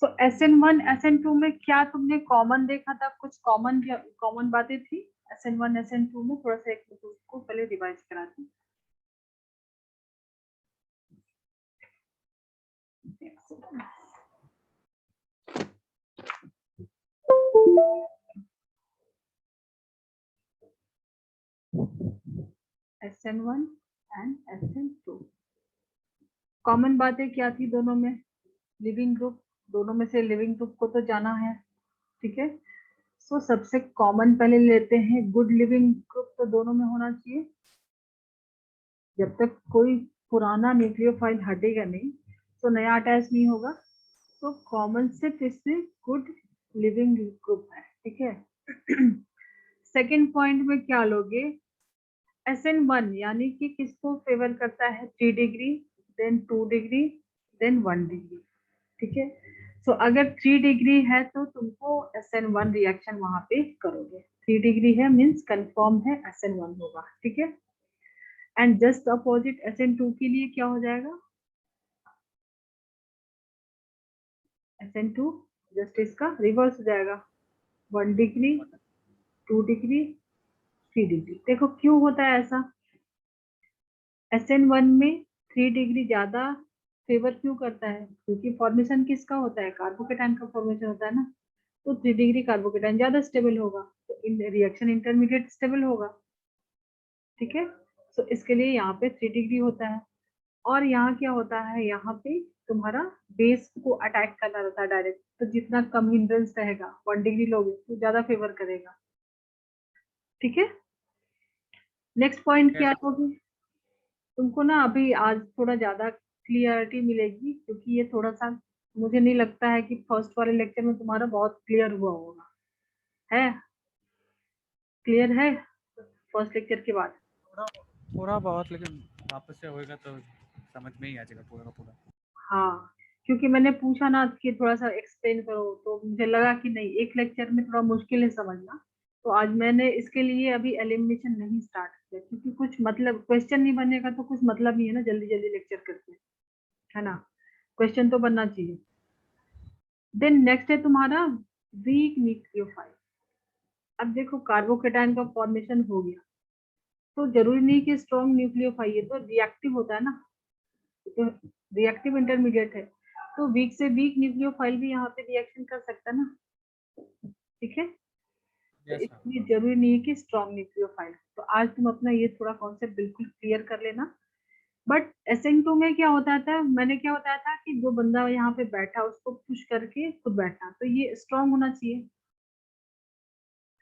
सो SN1 SN2 में क्या तुमने कॉमन देखा था? कुछ कॉमन बातें थी SN1 SN2 में? थोड़ा सा एक को पहले रिवाइज कराती हूँ। SN1 एंड SN2 कॉमन बातें क्या थी दोनों में? लिविंग ग्रुप, दोनों में से लिविंग ग्रुप को तो जाना है, ठीक है। सो सबसे कॉमन पहले लेते हैं गुड लिविंग ग्रुप, तो दोनों में होना चाहिए। जब तक कोई पुराना न्यूक्लियोफाइल हटेगा नहीं तो नया अटैच नहीं होगा। तो कॉमन सिर्फ इसमें गुड लिविंग ग्रुप है, ठीक है। सेकेंड पॉइंट में क्या लोगे? SN1 यानी कि किसको फेवर करता है? 3 degree, then 2 degree, then 1 degree, ठीक है। सो अगर 3 डिग्री है तो तुमको SN1 रिएक्शन वहां पे करोगे। 3 डिग्री है मीन्स कंफर्म है SN1 होगा, ठीक है। एंड जस्ट अपोजिट SN2 के लिए क्या हो जाएगा? SN2 जस्ट इसका रिवर्स हो जाएगा, 1 डिग्री, 2 डिग्री, 3 डिग्री। देखो क्यों होता है ऐसा? SN1 में 3 डिग्री ज्यादा फेवर क्यों करता है? क्योंकि फॉर्मेशन किसका होता है? कार्बोकेटाइन का फॉर्मेशन होता है ना। तो 3 डिग्री कार्बोकेटाइन ज्यादा स्टेबल होगा, तो इन रिएक्शन इंटरमीडिएट स्टेबल होगा, ठीक है। तो इसके लिए यहाँ पे 3 डिग्री होता है। और यहाँ क्या होता है? यहाँ पे तुम्हारा बेस को अटैक करना रहता है डायरेक्ट, तो जितना कम हिंड्रेंस रहेगा 1 डिग्री लोगे तो ज्यादा फेवर करेगा, ठीक है। नेक्स्ट पॉइंट क्या होगी? तुमको ना अभी आज थोड़ा ज्यादा क्लियरिटी मिलेगी, क्योंकि ये थोड़ा सा मुझे नहीं लगता है कि फर्स्ट वाले लेक्चर में तुम्हारा बहुत क्लियर हुआ होगा। है क्लियर है फर्स्ट लेक्चर के बाद? थोड़ा बहुत, लेकिन वापस से होएगा तो समझ में ही आ जाएगा पूरा का पूरा। हाँ, क्योंकि मैंने पूछा ना कि थोड़ा सा एक्सप्लेन करो, तो मुझे लगा कि नहीं, एक लेक्चर में थोड़ा मुश्किल है समझना। तो आज मैंने इसके लिए अभी एलिमिनेशन नहीं स्टार्ट किया, क्योंकि कुछ मतलब क्वेश्चन नहीं बनेगा तो कुछ मतलब नहीं है ना जल्दी जल्दी लेक्चर करके, है ना। क्वेश्चन तो बनना चाहिए। देन नेक्स्ट है तुम्हारा वीक न्यूक्लियोफाइल। अब देखो कार्बोकेटाइन का फॉर्मेशन हो गया, तो जरूरी नहीं कि स्ट्रॉन्ग न्यूक्लियोफाइल, ये तो रिएक्टिव होता है ना, तो रिएक्टिव इंटरमीडिएट है। तो वीक से वीक न्यूक्लियोफाइल भी यहाँ पे रिएक्शन कर सकता है ना, ठीक है। तो यस मैम। इसलिए जरूरी नहीं है कि स्ट्रॉन्ग न्यूक्लियोफाइल। तो आज तुम अपना ये थोड़ा कॉन्सेप्ट बिल्कुल क्लियर कर लेना। बट SN2 में क्या होता था, मैंने क्या बताया था कि जो बंदा यहाँ पे बैठा उसको पुश करके खुद बैठना, तो ये स्ट्रॉन्ग होना चाहिए,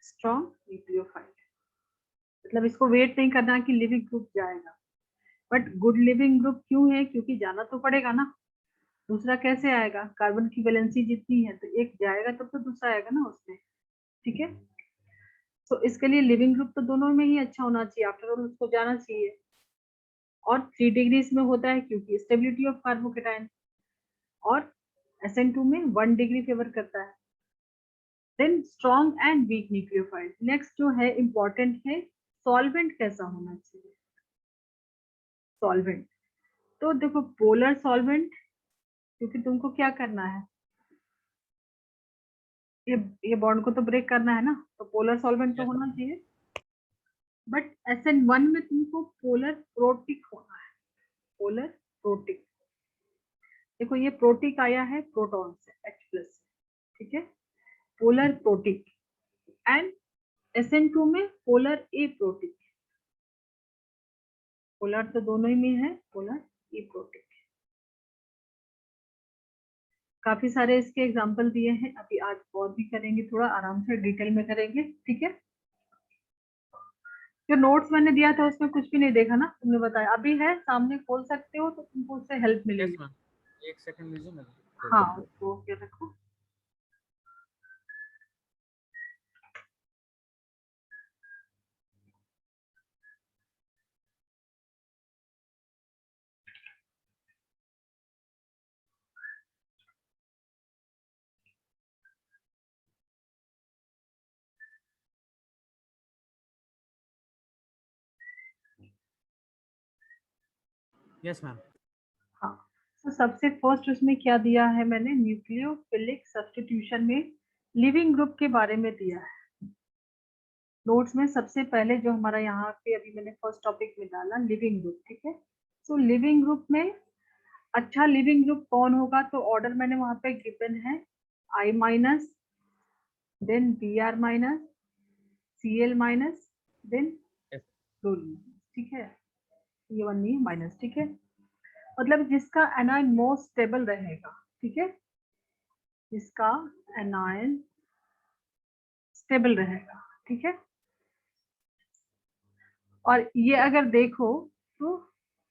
स्ट्रॉन्ग न्यूक्लियोफाइल। मतलब इसको वेट नहीं करना कि लिविंग ग्रुप जाएगा। बट गुड लिविंग ग्रुप क्यों है? क्योंकि जाना तो पड़ेगा ना, दूसरा कैसे आएगा? कार्बन की वैलेंसी जितनी है तो एक जाएगा तब तो दूसरा आएगा ना उसमें, ठीक है। तो इसके लिए लिविंग ग्रुप तो दोनों में ही अच्छा होना चाहिए, आफ्टर ऑल उसको जाना चाहिए। और 3 डिग्रीज में होता है क्योंकि स्टेबिलिटी ऑफ कार्बोकेटाइन, और SN2 में 1 डिग्री फेवर करता है। Then strong and weak nucleophile. Next जो है इंपॉर्टेंट है, सॉल्वेंट कैसा होना चाहिए? सॉल्वेंट, तो देखो पोलर सॉल्वेंट, क्योंकि तुमको क्या करना है, ये ये बॉन्ड को तो ब्रेक करना है ना, तो पोलर सॉल्वेंट तो यस होना मैम। चाहिए। बट SN1 में तुमको पोलर प्रोटिक होना है, पोलर प्रोटिक। देखो ये प्रोटिक आया है प्रोटॉन से, H+, ठीक है, पोलर प्रोटिक। एंड SN2 में पोलर ए प्रोटिक, पोलर तो दोनों ही में है, पोलर ए प्रोटिक। काफी सारे इसके एग्जांपल दिए हैं, अभी आज और भी करेंगे, थोड़ा आराम से डिटेल में करेंगे, ठीक है। जो नोट्स मैंने दिया था उसमें कुछ भी नहीं देखा ना तुमने? बताया अभी है सामने, खोल सकते हो तो तुमको उससे हेल्प यस मिलेगी। मैम, एक सेकंड लीजिए, मैं खोल हाँ, देता हूँ। उसको क्या रखो। Yes ma'am. हाँ, तो सबसे फर्स्ट उसमें क्या दिया है मैंने, न्यूक्लियोफिलिक सब्स्टिट्यूशन में लिविंग ग्रुप के बारे में दिया है नोट्स में। सबसे पहले जो हमारा यहाँ पे अभी मैंने फर्स्ट टॉपिक में डाला लिविंग ग्रुप, ठीक है। सो लिविंग ग्रुप में अच्छा लिविंग ग्रुप कौन होगा, तो ऑर्डर मैंने वहां पे गिवन है I minus, then Br minus, Cl minus, then Yes. Chlorine, ठीक है। ये वन नहीं माइनस, ठीक है। मतलब जिसका एनायन मोस्ट स्टेबल रहेगा, ठीक है, जिसका एनायन स्टेबल रहेगा, ठीक है। और ये अगर देखो तो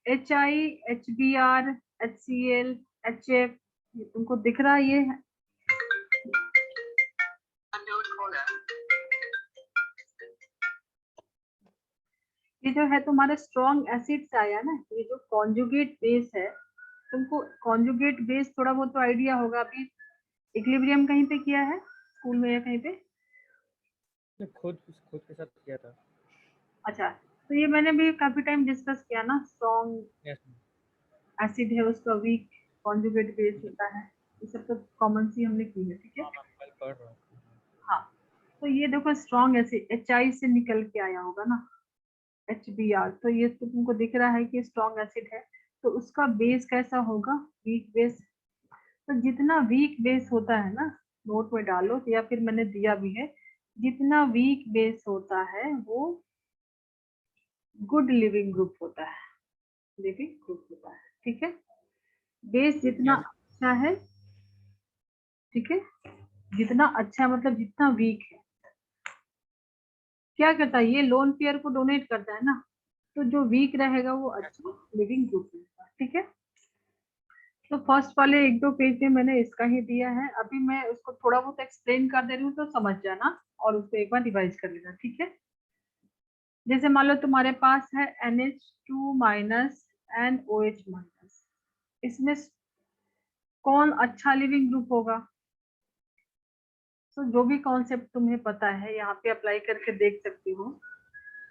HI, HBr, HCl, HF, ये तुमको दिख रहा है, ये है। ये जो है तुम्हारे स्ट्रॉन्ग एसिड्स आया ना, ये जो कॉन्जुगेट बेस है, तुमको कॉन्जुगेट बेस थोड़ा बहुत तो आइडिया होगा। अभी इक्विलिब्रियम कहीं पे किया है स्कूल में या कहीं पे? खुद खुद के साथ किया था। अच्छा, तो ये मैंने भी काफी टाइम डिस्कस किया ना, स्ट्रॉन्ग यस एसिड है उसका वीक कॉन्जुगेट बेस होता है, ये सब तो कॉमन सी हमने की है, ठीक है। मैम, कल पढ़ रहा हूँ। हाँ, तो ये देखो स्ट्रॉन्ग एसिड HI से निकल के आया होगा ना, HBr, तो ये तो तुमको दिख रहा है कि स्ट्रॉन्ग एसिड है, तो उसका बेस कैसा होगा, वीक बेस। तो जितना वीक बेस होता है ना, नोट में डालो या फिर मैंने दिया भी है, जितना वीक बेस होता है वो गुड लिविंग ग्रुप होता है, लिविंग ग्रुप होता है, ठीक है। बेस जितना यस अच्छा है, ठीक है, जितना अच्छा मतलब जितना वीक है, क्या करता है ये लोन पेयर को डोनेट करता है ना, तो जो वीक रहेगा वो अच्छा लिविंग ग्रुप रहेगा, ठीक है। तो फर्स्ट वाले एक दो पेज में मैंने इसका ही दिया है, अभी मैं उसको थोड़ा बहुत एक्सप्लेन कर दे रही हूँ तो समझ जाना और उसको एक बार रिवाइज कर लेना, ठीक है। जैसे मान लो तुम्हारे पास है NH2 माइनस NOH माइनस, इसमें कौन अच्छा लिविंग ग्रुप होगा? तो जो भी कॉन्सेप्ट तुम्हें पता है यहाँ पे अप्लाई करके देख सकती हो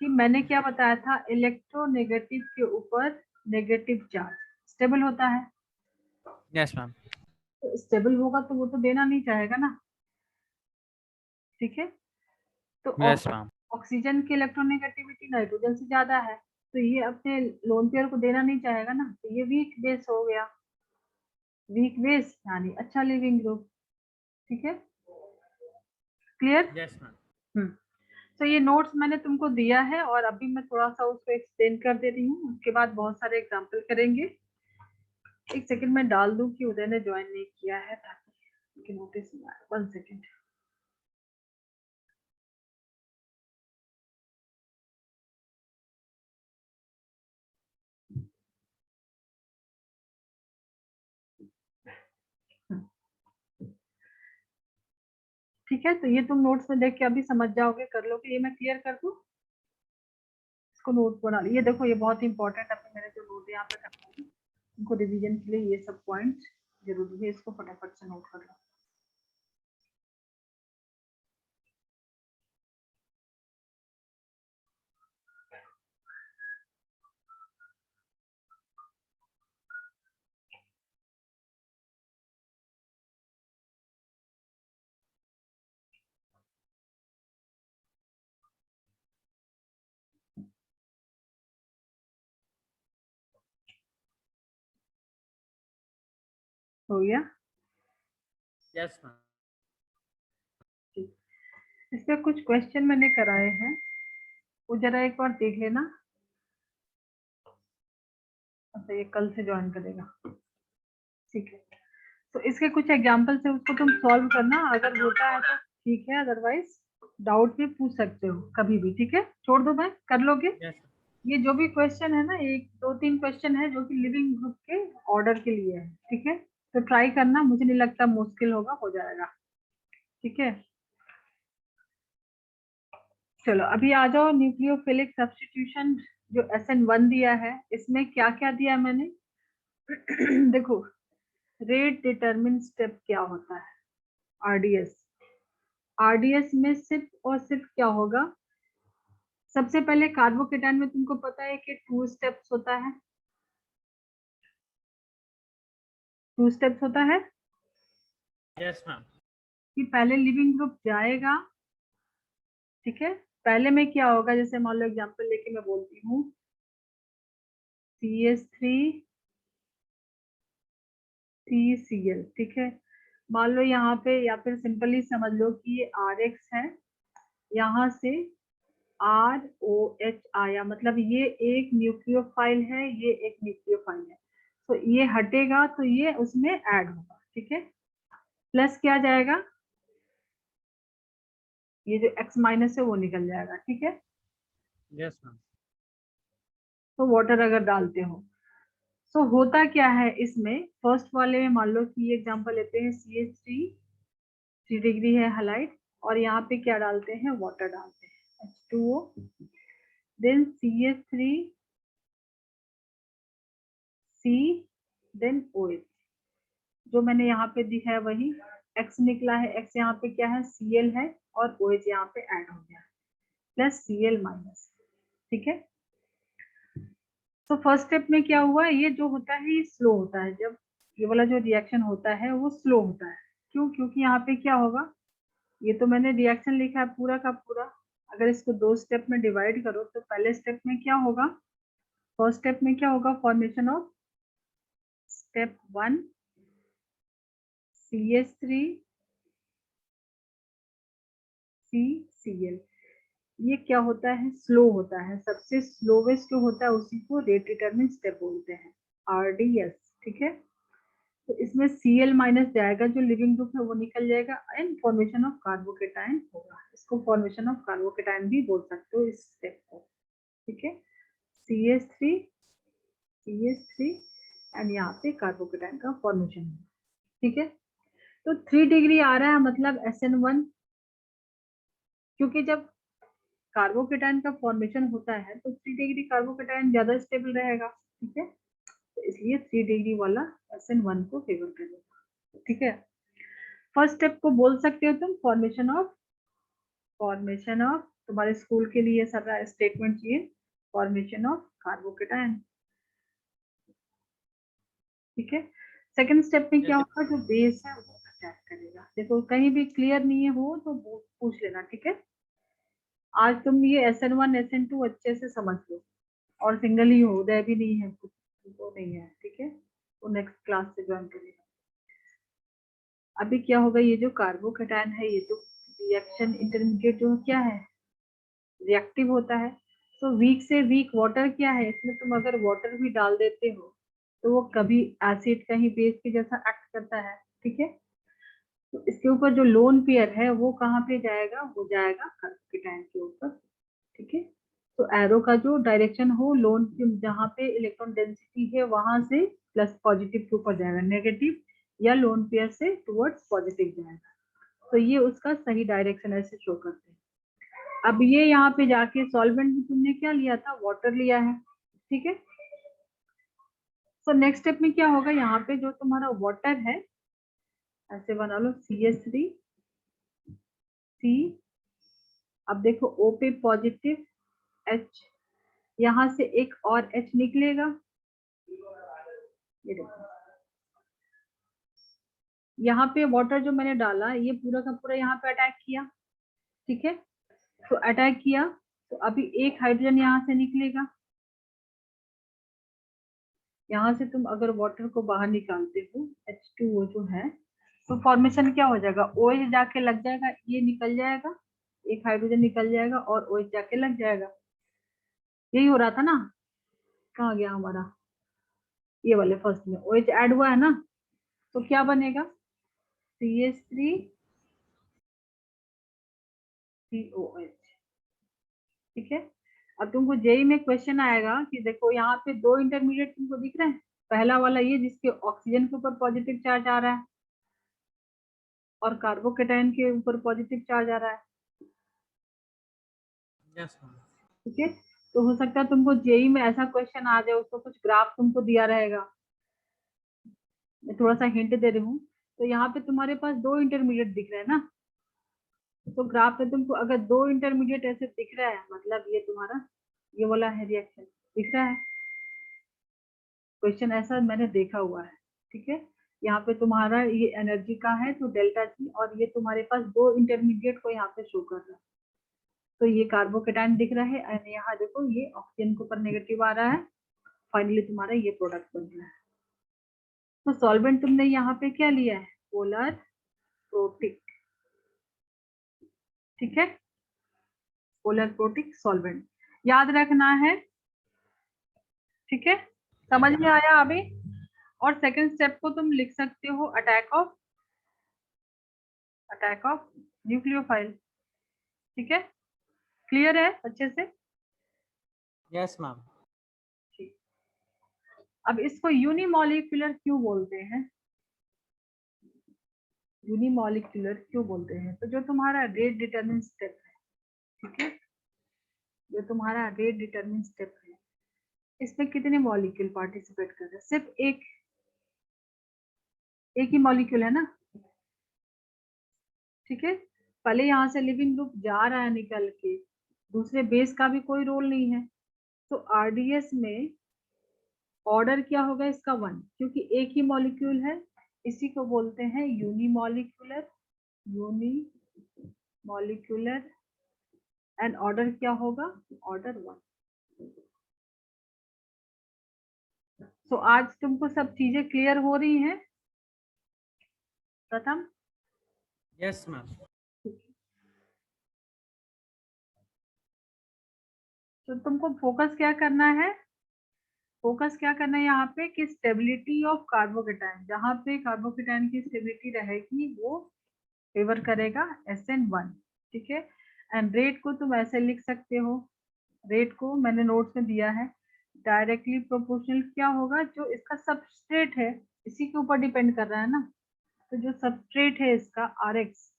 कि मैंने क्या बताया था, इलेक्ट्रोनेगेटिव के ऊपर नेगेटिव चार्ज स्टेबल होता है। Yes ma'am. तो स्टेबल होगा तो वो तो देना नहीं चाहेगा ना, ठीक है। तो यस मैम। ऑक्सीजन की इलेक्ट्रोनेगेटिविटी नाइट्रोजन से ज्यादा है, तो ये अपने लोन पेयर को देना नहीं चाहेगा ना, तो ये वीक बेस हो गया, वीक बेस यानी अच्छा लिविंग ग्रुप, ठीक है। क्लियर? Yes ma'am. तो ये नोट्स मैंने तुमको दिया है और अभी मैं थोड़ा सा उसको एक्सप्लेन कर दे रही हूँ, उसके बाद बहुत सारे एग्जाम्पल करेंगे। एक सेकंड में डाल दूं कि उदय ने ज्वाइन नहीं किया है ताकि नोटिस में आए, 1 सेकंड। ठीक है, तो ये तुम नोट्स में देख के अभी समझ जाओगे, कर लोगे। ये मैं क्लियर कर दूं, इसको नोट बना लो। ये देखो ये बहुत इंपॉर्टेंट है, मैंने जो नोट यहाँ पे रखा है उनको रिवीजन के लिए, ये सब पॉइंट जरूरी है, इसको फटाफट से नोट कर लो। हो गया? Yes ma'am. ठीक, इस पे कुछ क्वेश्चन मैंने कराए हैं, वो जरा एक बार देख लेना। अच्छा, ये कल से ज्वाइन करेगा, ठीक है। तो इसके कुछ एग्जाम्पल से उसको तुम सॉल्व करना, अगर होता है तो ठीक है, अदरवाइज डाउट में पूछ सकते हो कभी भी, ठीक है। छोड़ दो, मैं कर लोगे। यस ये जो भी क्वेश्चन है ना, एक दो तीन क्वेश्चन है जो कि लिविंग ग्रुप के ऑर्डर के लिए है, ठीक है। तो ट्राई करना, मुझे नहीं लगता मुश्किल होगा, हो जाएगा, ठीक है। चलो अभी आ जाओ, न्यूक्लियोफिलिक सब्स्टिट्यूशन जो SN1 दिया है, इसमें क्या क्या दिया मैंने देखो, रेट डिटरमिन स्टेप क्या होता है, RDS। RDS में सिर्फ और सिर्फ क्या होगा, सबसे पहले कार्बोकेटाइन में तुमको पता है कि 2 स्टेप्स होता है, 2 स्टेप्स होता है यस मैम। कि पहले लिविंग ग्रुप जाएगा, ठीक है। पहले में क्या होगा, जैसे मान लो एग्जांपल लेके मैं बोलती हूँ CH3 CCl, ठीक है। मान लो यहाँ पे, या फिर सिंपली समझ लो कि ये RX है, यहाँ से ROH आया, मतलब ये एक न्यूक्लियोफाइल है, ये एक न्यूक्लियोफाइल है। तो ये हटेगा तो ये उसमें ऐड होगा, ठीक है। प्लस क्या जाएगा, ये जो X माइनस है वो निकल जाएगा, ठीक है। Yes ma'am. तो वाटर अगर डालते हो तो होता क्या है इसमें, फर्स्ट वाले में मान लो कि एग्जांपल लेते हैं CH3 3 डिग्री है हाइलाइट, और यहाँ पे क्या डालते हैं, वाटर डालते हैं H2O, then CH3 C, then OH। जो मैंने यहाँ पे दिखा है वही X निकला है, X यहाँ पे क्या है, Cl है, और OH यहाँ पे ऐड हो गया प्लस Cl माइनस, ठीक है। तो फर्स्ट स्टेप में क्या हुआ, ये जो होता है ये स्लो होता है, जब ये वाला जो रिएक्शन होता है वो स्लो होता है। क्यों, क्योंकि यहाँ पे क्या होगा, ये तो मैंने रिएक्शन लिखा है पूरा का पूरा, अगर इसको 2 स्टेप में डिवाइड करो तो पहले स्टेप में क्या होगा, फर्स्ट स्टेप में क्या होगा, formation of step 1 CH3 CCl। ये क्या होता है, स्लो होता है, सबसे स्लोवेस्ट जो होता है उसी को रेट डिटरमिन स्टेप बोलते हैं, RDS, ठीक है। तो इसमें Cl माइनस जाएगा, जो लिविंग ग्रुप है वो निकल जाएगा, एंड फॉर्मेशन ऑफ कार्बोकेटाइन होगा। इसको फॉर्मेशन ऑफ कार्बोकेटाइन भी बोल सकते हो इस स्टेप को, ठीक है। CH3 एंड यहाँ पे कार्बोकेटाइन का फॉर्मेशन है, ठीक है। तो 3 डिग्री आ रहा है, मतलब SN1, क्योंकि जब कार्बोकेटाइन का फॉर्मेशन होता है तो 3 डिग्री कार्बोकेटाइन ज्यादा स्टेबल रहेगा, ठीक है। तो इसलिए 3 डिग्री वाला SN1 को फेवर करेगा, ठीक है। फर्स्ट स्टेप को बोल सकते हो तुम फॉर्मेशन ऑफ तुम्हारे स्कूल के लिए सारा स्टेटमेंट चाहिए, फॉर्मेशन ऑफ कार्बोकेटाइन, ठीक है। सेकंड स्टेप में क्या यस होगा, जो बेस है वो अटैक करेगा। देखो कहीं भी क्लियर नहीं है हो तो पूछ लेना, ठीक है। आज तुम ये SN1 SN2 अच्छे से समझ लो, और सिंगल ही हो, उदय भी नहीं है, कुछ वो नहीं है, ठीक है। वो नेक्स्ट क्लास से ज्वाइन करेगा। अभी क्या होगा, ये जो कार्बोकेटाइन है, ये जो रिएक्शन इंटरमीडिएट जो क्या है, रिएक्टिव होता है। तो वीक से वीक वाटर क्या है, इसमें तुम अगर वाटर भी डाल देते हो तो वो कभी एसिड कहीं बेस के जैसा एक्ट करता है, ठीक है। तो इसके ऊपर जो लोन पेयर है वो कहाँ पे जाएगा, वो जाएगा कार्बोकेटाइन के ऊपर, ठीक है। तो एरो का जो डायरेक्शन हो, लोन जहाँ पे इलेक्ट्रॉन डेंसिटी है वहां से प्लस पॉजिटिव के ऊपर जाएगा, नेगेटिव या लोन पेयर से टुवर्ड्स पॉजिटिव जाएगा। तो ये उसका सही डायरेक्शन ऐसे शो करते हैं। अब ये यहाँ पे जाके सॉल्वेंट में तुमने क्या लिया था, वाटर लिया है, ठीक है। तो नेक्स्ट स्टेप में क्या होगा, यहाँ पे जो तुम्हारा वाटर है ऐसे बना लो CH3 C, अब देखो O पे पॉजिटिव H, यहाँ से एक और H निकलेगा, ये देखो यहाँ पे वाटर जो मैंने डाला ये पूरा का पूरा यहाँ पे अटैक किया, ठीक है। तो अटैक किया तो अभी एक हाइड्रोजन यहाँ से निकलेगा, यहाँ से तुम अगर वाटर को बाहर निकालते हो H2O जो है, तो फॉर्मेशन क्या हो जाएगा, OH जाके लग जाएगा, ये निकल जाएगा, एक हाइड्रोजन निकल जाएगा और OH जाके लग जाएगा। यही हो रहा था ना, कहाँ गया हमारा, ये वाले फर्स्ट में OH ऐड हुआ है ना, तो क्या बनेगा CH3 COH, ठीक है। अब तुमको जेई में क्वेश्चन आएगा कि देखो यहाँ पे 2 इंटरमीडिएट तुमको दिख रहे हैं, पहला वाला ये जिसके ऑक्सीजन के ऊपर पॉजिटिव चार्ज आ रहा है और कार्बोकेटाइन के ऊपर पॉजिटिव चार्ज आ रहा है, यस मैम। ठीक है। तो हो सकता है तुमको जेई में ऐसा क्वेश्चन आ जाए, उसको कुछ ग्राफ तुमको दिया रहेगा, मैं थोड़ा सा हिंट दे रही हूँ। तो यहाँ पे तुम्हारे पास 2 इंटरमीडिएट दिख रहे हैं ना, तो ग्राफ में तुमको अगर 2 इंटरमीडिएट ऐसे दिख रहा है, मतलब ये तुम्हारा ये वाला है रिएक्शन दिख रहा है, क्वेश्चन ऐसा मैंने देखा हुआ है, ठीक है। यहाँ पे तुम्हारा ये एनर्जी का है तो डेल्टा जी, और ये तुम्हारे पास दो इंटरमीडिएट को यहाँ पे शो कर रहा है, तो ये कार्बोकेटाइन दिख रहा है, एंड यहाँ देखो ये ऑक्सीजन के ऊपर नेगेटिव आ रहा है, फाइनली तुम्हारा ये प्रोडक्ट बन रहा है। तो सॉल्वेंट तुमने यहाँ पे क्या लिया है, पोलर प्रोटिक, ठीक है, पोलर प्रोटिक सॉल्वेंट याद रखना है, ठीक है, समझ में आया अभी। और सेकंड स्टेप को तुम लिख सकते हो अटैक ऑफ न्यूक्लियोफाइल, ठीक है, क्लियर है अच्छे से? Yes ma'am. ठीक, अब इसको यूनिमॉलिक्यूलर क्यों बोलते हैं, यूनिमॉलिक्यूलर क्यों बोलते हैं? तो जो तुम्हारा रेट डिटरमिन स्टेप है, ठीक है, जो तुम्हारा रेट डिटरमिन स्टेप है, इसमें कितने मॉलिक्यूल पार्टिसिपेट कर रहे हैं? सिर्फ एक ही मॉलिक्यूल है ना, ठीक है, पहले यहाँ से लिविंग ग्रुप जा रहा है निकल के, दूसरे बेस का भी कोई रोल नहीं है, तो आरडीएस में ऑर्डर क्या होगा इसका 1, क्योंकि एक ही मॉलिक्यूल है, इसी को बोलते हैं यूनिमॉलिक्यूलर, एंड ऑर्डर क्या होगा, ऑर्डर 1। तो आज तुमको सब चीजें क्लियर हो रही हैं प्रथम? Yes ma'am. तो तुमको फोकस क्या करना है, फोकस क्या करना है यहाँ पे कि स्टेबिलिटी ऑफ कार्बोकेटाइन, जहाँ पे कार्बोकेटाइन की स्टेबिलिटी रहेगी वो फेवर करेगा SN1, ठीक है। एंड रेट को तुम ऐसे लिख सकते हो, रेट को मैंने नोट्स में दिया है, डायरेक्टली प्रोपोर्शनल क्या होगा, जो इसका सबस्ट्रेट है इसी के ऊपर डिपेंड कर रहा है ना, तो जो सबस्ट्रेट है इसका RX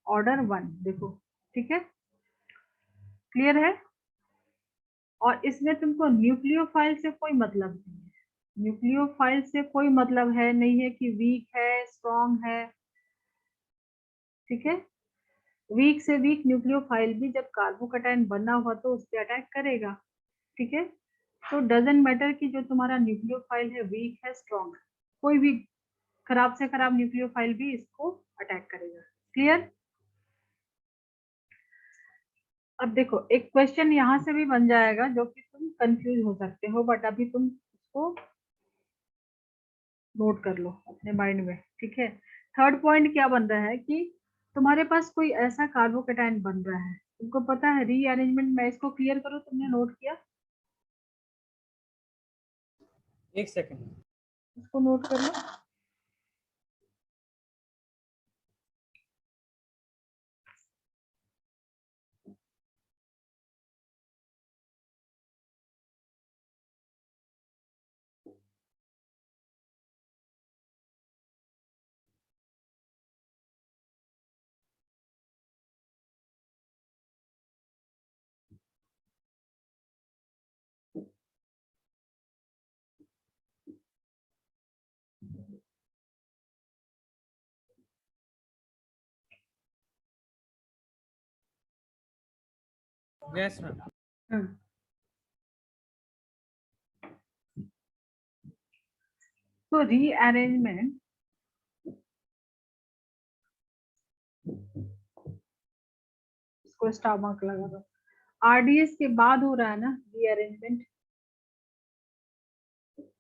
ऑर्डर 1 देखो, ठीक है, क्लियर है। और इसमें तुमको न्यूक्लियोफाइल से कोई मतलब नहीं है, न्यूक्लियोफाइल से कोई मतलब है नहीं है कि वीक है स्ट्रॉन्ग है, ठीक है, वीक से वीक न्यूक्लियोफाइल भी जब कार्बोकेटाइन बना हुआ तो उस पर अटैक करेगा, ठीक है। तो डजेंट मैटर कि जो तुम्हारा न्यूक्लियोफाइल है वीक है स्ट्रॉन्ग, कोई भी खराब से खराब न्यूक्लियोफाइल भी इसको अटैक करेगा, क्लियर। अब देखो एक क्वेश्चन यहाँ से भी बन जाएगा जो कि तुम कंफ्यूज हो सकते हो, बट अभी तुम उसको नोट कर लो अपने माइंड में, ठीक है। थर्ड पॉइंट क्या बन रहा है कि तुम्हारे पास कोई ऐसा कार्बोकेटाइन बन रहा है, तुमको पता है रीअरेंजमेंट, मैं इसको क्लियर करूँ, तुमने नोट किया? एक सेकंड। इसको नोट कर लो। Yes ma'am. तो रीअरेंजमेंट, इसको स्टार मार्क लगा दो, आरडीएस के बाद हो रहा है ना रीअरेंजमेंट।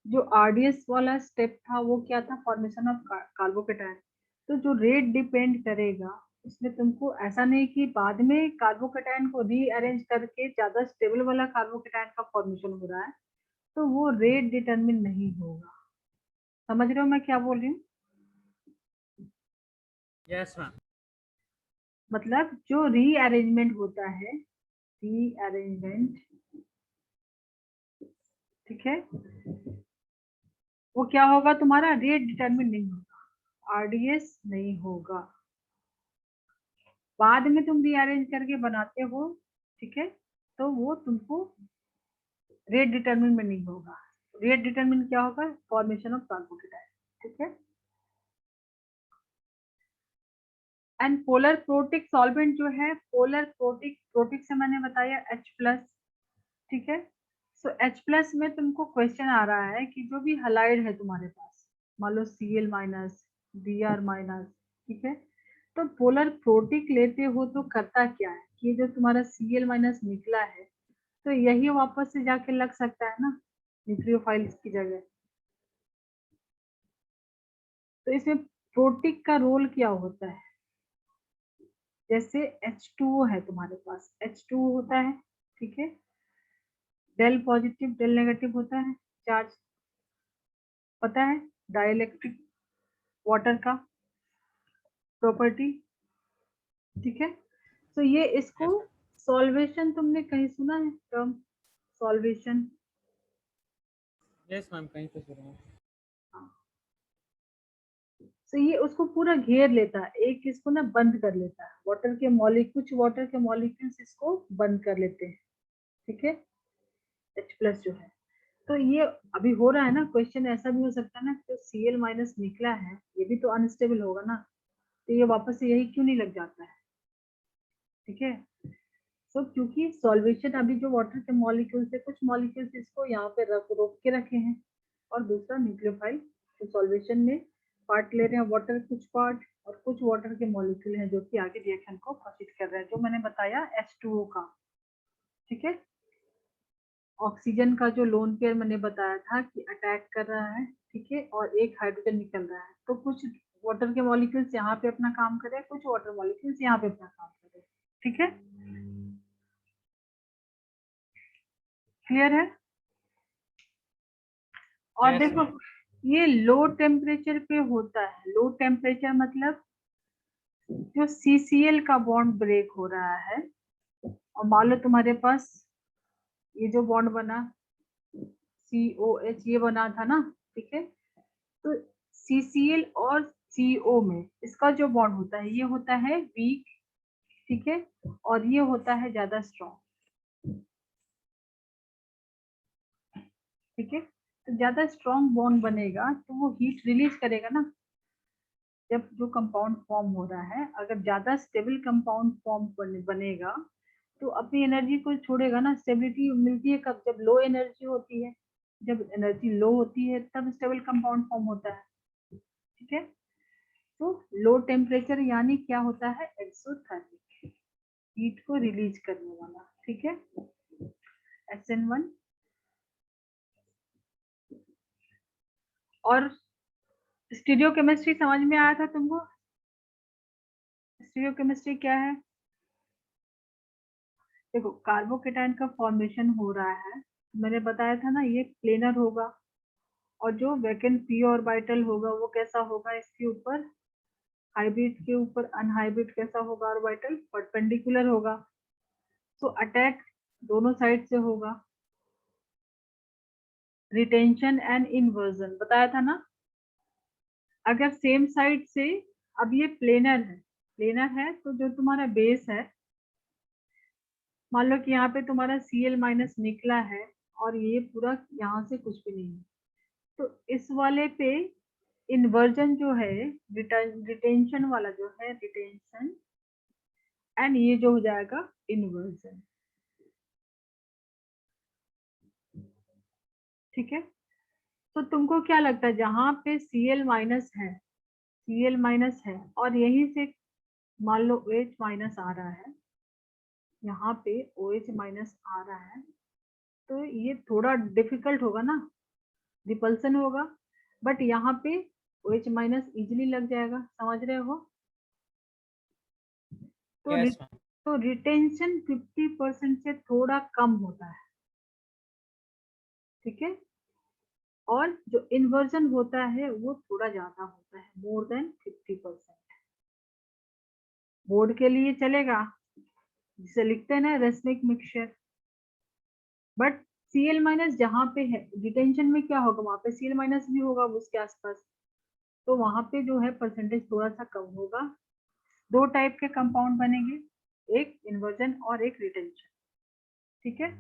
जो आरडीएस वाला स्टेप था वो क्या था, फॉर्मेशन ऑफ कार्बोकेटाइन, तो जो रेट डिपेंड करेगा उसमें तुमको ऐसा नहीं कि बाद में कार्बोकेटाइन को रीअरेंज करके ज्यादा स्टेबल वाला कार्बोकेटाइन का फॉर्मेशन हो रहा है, तो वो रेट डिटरमिन नहीं होगा। समझ रहे हो मैं क्या बोल रही हूँ? Yes ma'am. मतलब जो रीअरेंजमेंट होता है, रीअरेंजमेंट, ठीक है, वो क्या होगा, तुम्हारा रेट डिटरमिन नहीं होगा, आरडीएस नहीं होगा, बाद में तुम रीअरेंज करके बनाते हो, ठीक है, तो वो तुमको रेट डिटरमिन में नहीं होगा। रेट डिटरमिन क्या होगा, फॉर्मेशन ऑफ कार्बोकेटाइन, ठीक है। एंड पोलर प्रोटिक सॉल्वेंट जो है, पोलर प्रोटिक, प्रोटिक से मैंने बताया H+, ठीक है, सो H+ में तुमको क्वेश्चन आ रहा है कि जो भी हलाइड है तुम्हारे पास, मान लो Cl माइनस, Br माइनस, ठीक है, तो पोलर प्रोटिक लेते हो तो करता क्या है कि ये जो तुम्हारा Cl माइनस निकला है तो यही वापस से जाके लग सकता है ना न्यूक्लियोफाइल्स की जगह। तो इसमें प्रोटिक का रोल क्या होता है? जैसे H2O है तुम्हारे पास, H2O होता है, ठीक है, डेल पॉजिटिव डेल नेगेटिव होता है चार्ज, पता है डाइलेक्ट्रिक वाटर का प्रॉपर्टी, ठीक है। तो ये इसको यस मैम। सॉल्वेशन, तुमने कहीं सुना है टर्म सॉल्वेशन? यस मैम, कहीं तो सुना है। तो ये उसको पूरा घेर लेता है, एक इसको ना बंद कर लेता है, वाटर के मॉलिक्यूल, कुछ वाटर के मॉलिक्यूल्स इसको बंद कर लेते हैं, ठीक है, H+ जो है। तो ये अभी हो रहा है ना, क्वेश्चन ऐसा भी हो सकता है ना, जो Cl माइनस निकला है ये भी तो अनस्टेबल होगा ना, तो ये वापस से यही क्यों नहीं लग जाता है, ठीक है। तो क्योंकि सॉल्वेशन अभी जो वाटर के मॉलिक्यूल्स है, कुछ मॉलिक्यूल्स इसको यहाँ पे रोक के रखे हैं, और दूसरा न्यूक्लियोफाइल तो सॉल्वेशन में पार्ट ले रहे हैं, वाटर कुछ पार्ट, और कुछ वाटर के मॉलिक्यूल हैं जो कि आगे रिएक्शन को प्रोसीड कर रहे हैं, जो मैंने बताया H2O का, ठीक है। ऑक्सीजन का जो लोन पेयर मैंने बताया था कि अटैक कर रहा है, ठीक है, और एक हाइड्रोजन निकल रहा है, तो कुछ वाटर के मॉलिक्यूल्स यहाँ पे अपना काम कर रहे हैं, कुछ वाटर मॉलिक्यूल्स यहाँ पे अपना काम कर रहे हैं, ठीक है, क्लियर है? और यस देखो मैम। ये लो टेम्परेचर पे होता है, लो टेम्परेचर मतलब जो CCl का बॉन्ड ब्रेक हो रहा है, और मान लो तुम्हारे पास ये जो बॉन्ड बना COH ये बना था ना, ठीक है, तो CCl और CO में इसका जो बॉन्ड होता है ये होता है वीक, ठीक है, और ये होता है ज्यादा स्ट्रॉन्ग, ठीक है। तो ज्यादा स्ट्रॉन्ग बॉन्ड बनेगा तो वो हीट रिलीज करेगा ना, जब जो कंपाउंड फॉर्म हो रहा है, अगर ज्यादा स्टेबल कंपाउंड फॉर्म बनेगा तो अपनी एनर्जी को छोड़ेगा ना। स्टेबिलिटी मिलती है कब? जब लो एनर्जी होती है, जब एनर्जी लो होती है तब स्टेबल कंपाउंड फॉर्म होता है, ठीक है। तो लो टेम्परेचर यानी क्या होता है? एक्सोथर्मिक, हीट को रिलीज करने वाला, ठीक है, SN1। और स्टीरियोकेमिस्ट्री समझ में आया था तुमको? स्टीरियोकेमिस्ट्री क्या है? देखो कार्बोकेटाइन का फॉर्मेशन हो रहा है, मैंने बताया था ना, ये प्लेनर होगा, और जो वैकेंट p ऑर्बिटल होगा वो कैसा होगा? इसके ऊपर हाइब्रिड के ऊपर अनहाइब्रिड कैसा होगा? ऑर्बिटल परपेंडिकुलर होगा, तो अटैक दोनों साइड से होगा। रिटेंशन एंड इन्वर्जन बताया था ना, अगर सेम साइड से, अब ये प्लेनर है, प्लेनर है तो जो तुम्हारा बेस है, मान लो कि यहाँ पे तुम्हारा Cl माइनस निकला है और ये पूरा यहाँ से कुछ भी नहीं है, तो इस वाले पे इन्वर्जन जो है, रिटेंशन वाला जो है रिटेंशन, एंड ये जो हो जाएगा इन्वर्जन, ठीक है। तो तुमको क्या लगता है जहां पे Cl माइनस है, Cl माइनस है और यहीं से मान लो OH माइनस आ रहा है, यहाँ पे OH माइनस आ रहा है, तो ये थोड़ा डिफिकल्ट होगा ना, रिपल्सन होगा, बट यहाँ पे OH माइनस इजिली लग जाएगा, समझ रहे हो? तो यस मैम। तो रिटेंशन 50% से थोड़ा कम होता है, ठीक है, और जो इन्वर्जन होता है वो थोड़ा ज्यादा होता है, मोर देन 50%। बोर्ड के लिए चलेगा, जिसे लिखते हैं ना racemic mixture, but Cl minus जहाँ पे है डिटेंशन में क्या होगा? वहां पे Cl माइनस भी होगा उसके आसपास, तो वहां पे जो है परसेंटेज थोड़ा सा कम होगा। दो टाइप के कंपाउंड बनेंगे, एक इन्वर्जन और एक रिटेंशन, ठीक है।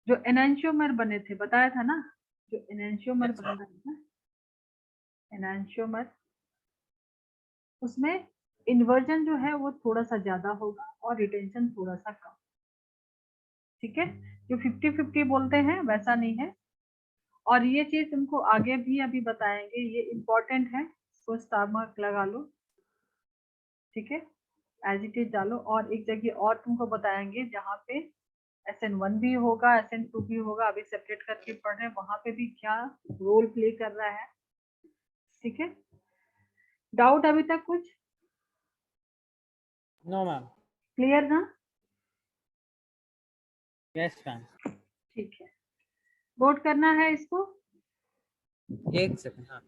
जो एनेंशियोमर बने थे बताया था ना, जो एनेंशियोमर यस बन मैम। रहा था, एनेंशियोमर, उसमें इन्वर्जन जो है वो थोड़ा सा ज्यादा होगा और रिटेंशन थोड़ा सा कम, ठीक है, जो 50-50 बोलते हैं वैसा नहीं है। और ये चीज तुमको आगे भी अभी बताएंगे, ये इम्पोर्टेंट है, तो स्टार मार्क लगा लो, ठीक है, एज इट इज डालो। और एक जगह और तुमको बताएंगे जहाँ पे SN1 भी होगा, SN2 भी होगा, अभी सेपरेट करके पढ़ रहे हैं, वहां पे भी क्या रोल प्ले कर रहा है, ठीक है। डाउट अभी तक कुछ? No ma'am. क्लियर ना? Yes ma'am. ठीक है, वोट करना है इसको। एक सेकंड। हाँ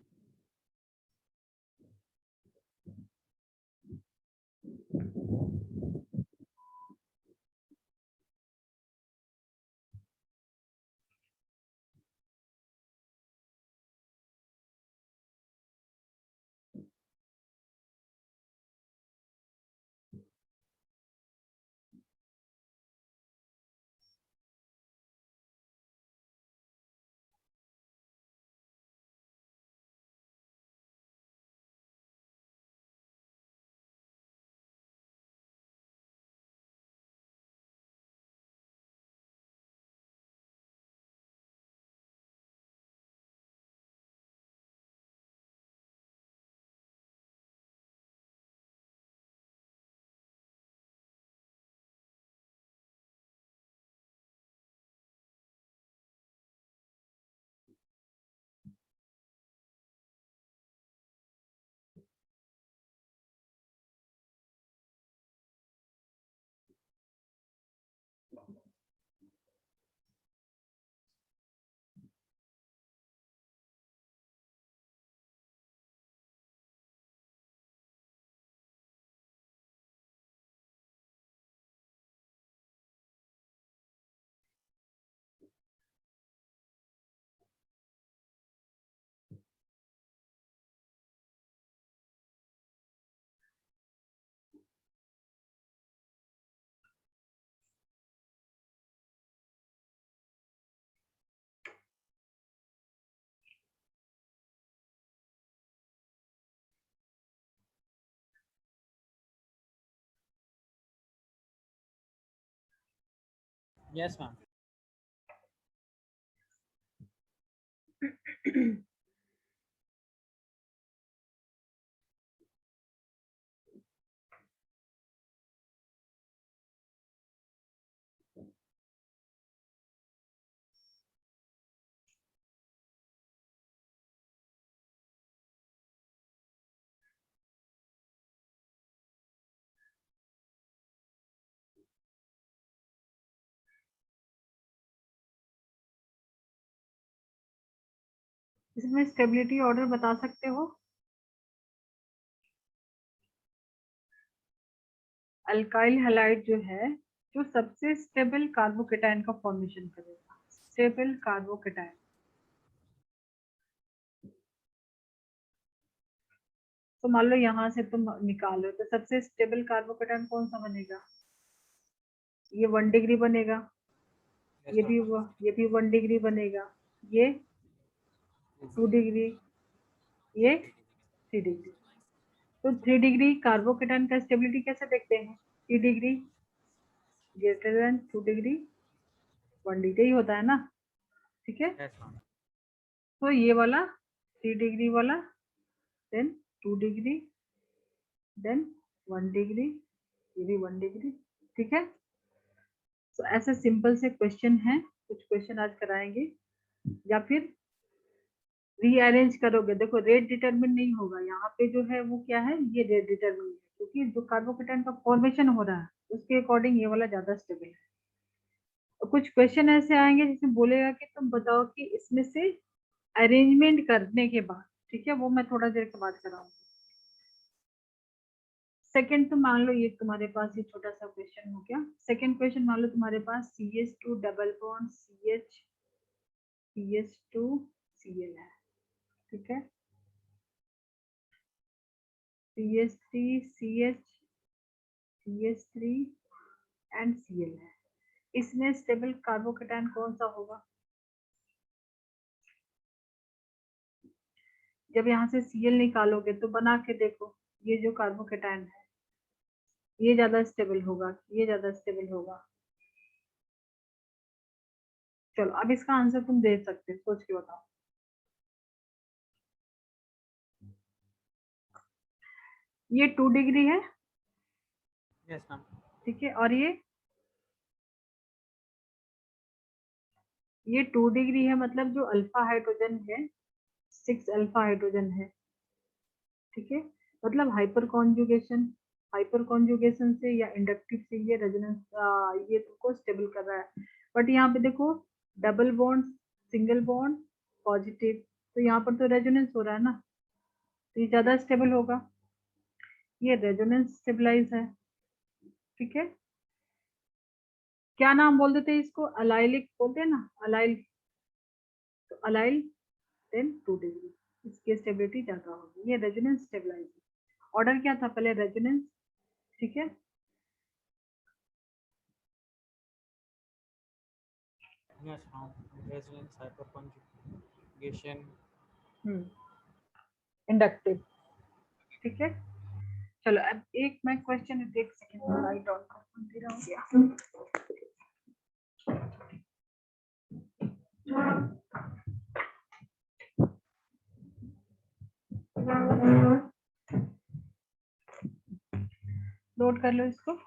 यस मैम। इसमें स्टेबिलिटी ऑर्डर बता सकते हो? अल्काइल हैलाइड जो है, जो सबसे स्टेबल कार्बोकेटाइन का फॉर्मेशन करेगा, स्टेबल कार्बोकेटाइन। तो मान लो यहाँ से तुम निकालो तो सबसे स्टेबल कार्बोकेटाइन कौन सा बनेगा? ये 1 डिग्री बनेगा, ये भी 1 डिग्री बनेगा, ये 2 डिग्री, ये 3 डिग्री। तो 3 डिग्री कार्बोकेटाइन का स्टेबिलिटी कैसे देखते हैं? 3 degree greater than 2 degree 1 degree होता है ना, ठीक है। Yes ma'am. तो ये वाला 3 डिग्री वाला, देन 2 डिग्री, देन 1 डिग्री, ये भी 1 डिग्री, ठीक है। तो ऐसे सिंपल से क्वेश्चन है, कुछ क्वेश्चन आज कराएंगे, या फिर रीअरेंज करोगे। देखो रेट डिटरमिन नहीं होगा यहाँ पे, जो है वो क्या है, ये रेट डिटरमिन है, क्योंकि जो कार्बोकेटाइन का फॉर्मेशन हो रहा है उसके अकॉर्डिंग ये वाला ज्यादा स्टेबल है। और कुछ क्वेश्चन ऐसे आएंगे जिसमें बोलेगा कि तुम बताओ कि इसमें से अरेंजमेंट करने के बाद, ठीक है, वो मैं थोड़ा देर के बाद कराऊंगी। सेकंड तो मान लो ये तुम्हारे पास ये छोटा सा क्वेश्चन हो गया। सेकंड क्वेश्चन मान लो तुम्हारे पास CH2 double bond CH2 Cl है, ठीक है, CH3 CH CH3 and Cl है। इसमें स्टेबल कार्बोकेटाइन कौन सा होगा? जब यहाँ से Cl निकालोगे तो बना के देखो, ये जो कार्बोकेटाइन है ये ज्यादा स्टेबल होगा, ये ज्यादा स्टेबल होगा? चलो अब इसका आंसर तुम दे सकते हो, सोच के बताओ। ये 2 डिग्री है, Yes, ma'am. ठीक है, और ये 2 डिग्री है, मतलब जो अल्फा हाइड्रोजन है 6 अल्फा हाइड्रोजन है, ठीक है, मतलब हाइपर कॉन्जुगेशन से या इंडक्टिव से ये रेजोनेंस ये तुमको स्टेबल कर रहा है। बट यहाँ पे देखो double bond, single bond, positive, तो यहाँ पर तो रेजोनेंस हो रहा है ना, तो ये ज्यादा स्टेबल होगा, ये रेजोनेंस स्टेबलाइज है, ठीक है। क्या नाम बोल देते हैं इसको, अलाइलिक बोलते हैं ना, अलाइल, तो अलाइल 2 डिग्री, इसकी स्टेबिलिटी ज्यादा होगी, ये रेजोनेंस स्टेबलाइज है। ऑर्डर क्या था पहले, रेजोनेंस, ठीक है। Yes, ma'am. Resonance, hyperconjugation. Inductive, ठीक है। चलो अब एक मैं क्वेश्चन, एक सेकंड लाइट ऑन कर, अंधेरा हो गया। नोट कर लो इसको।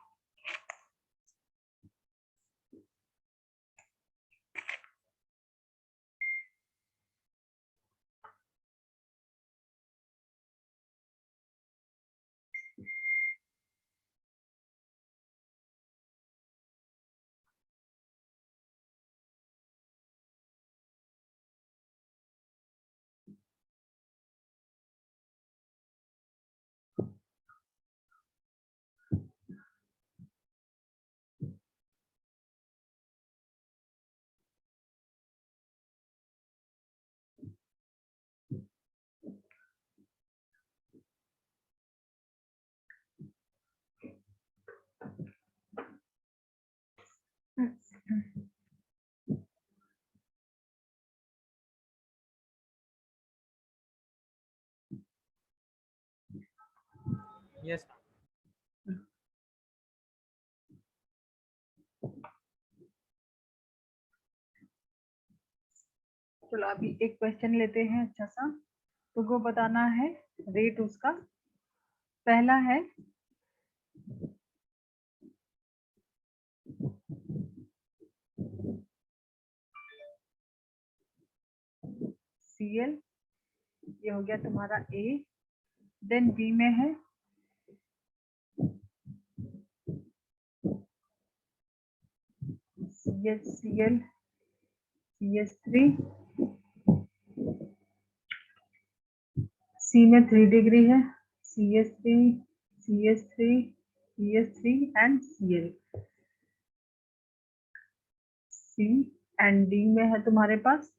Yes, चलो अभी एक क्वेश्चन लेते हैं अच्छा सा, तुमको बताना है रेट उसका। पहला है Cl, ये हो गया तुम्हारा A, देन बी में है CH, Cl, CH3, C में 3 डिग्री है, CH3, CH3, CH3 and Cl। C and D में है तुम्हारे पास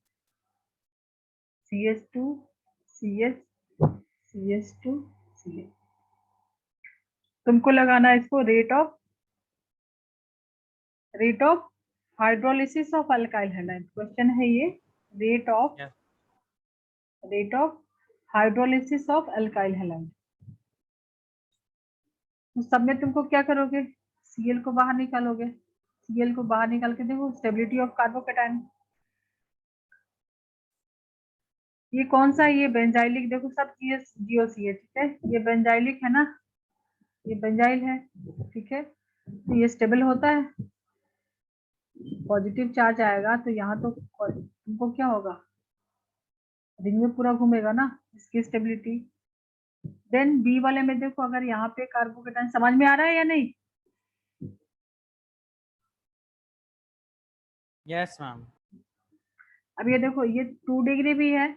CH2, CH, CH2, Cl। तुमको लगाना है इसको rate of hydrolysis of alkyl halide, question है ये, rate of yes, hydrolysis of alkyl halide. तो सब में तुमको क्या करोगे, Cl को बाहर निकालोगे, Cl को बाहर निकाल के देखो स्टेबिलिटी ऑफ कार्बोकेटाइन, ये कौन सा है, ये बेंजाइलिक, देखो सब GOC है, ठीक है, ये बेंजाइलिक है ना, ये बेंजाइल है, ठीक है, तो ये स्टेबल होता है, पॉजिटिव चार्ज आएगा तो यहाँ तो तुमको क्या होगा, रिंग में पूरा घूमेगा ना, इसकी स्टेबिलिटी। देन बी वाले में देखो, अगर यहाँ पे कार्बोकेटाइन, समझ में आ रहा है या नहीं, yes, ma'am. अब ये देखो ये 2 डिग्री भी है,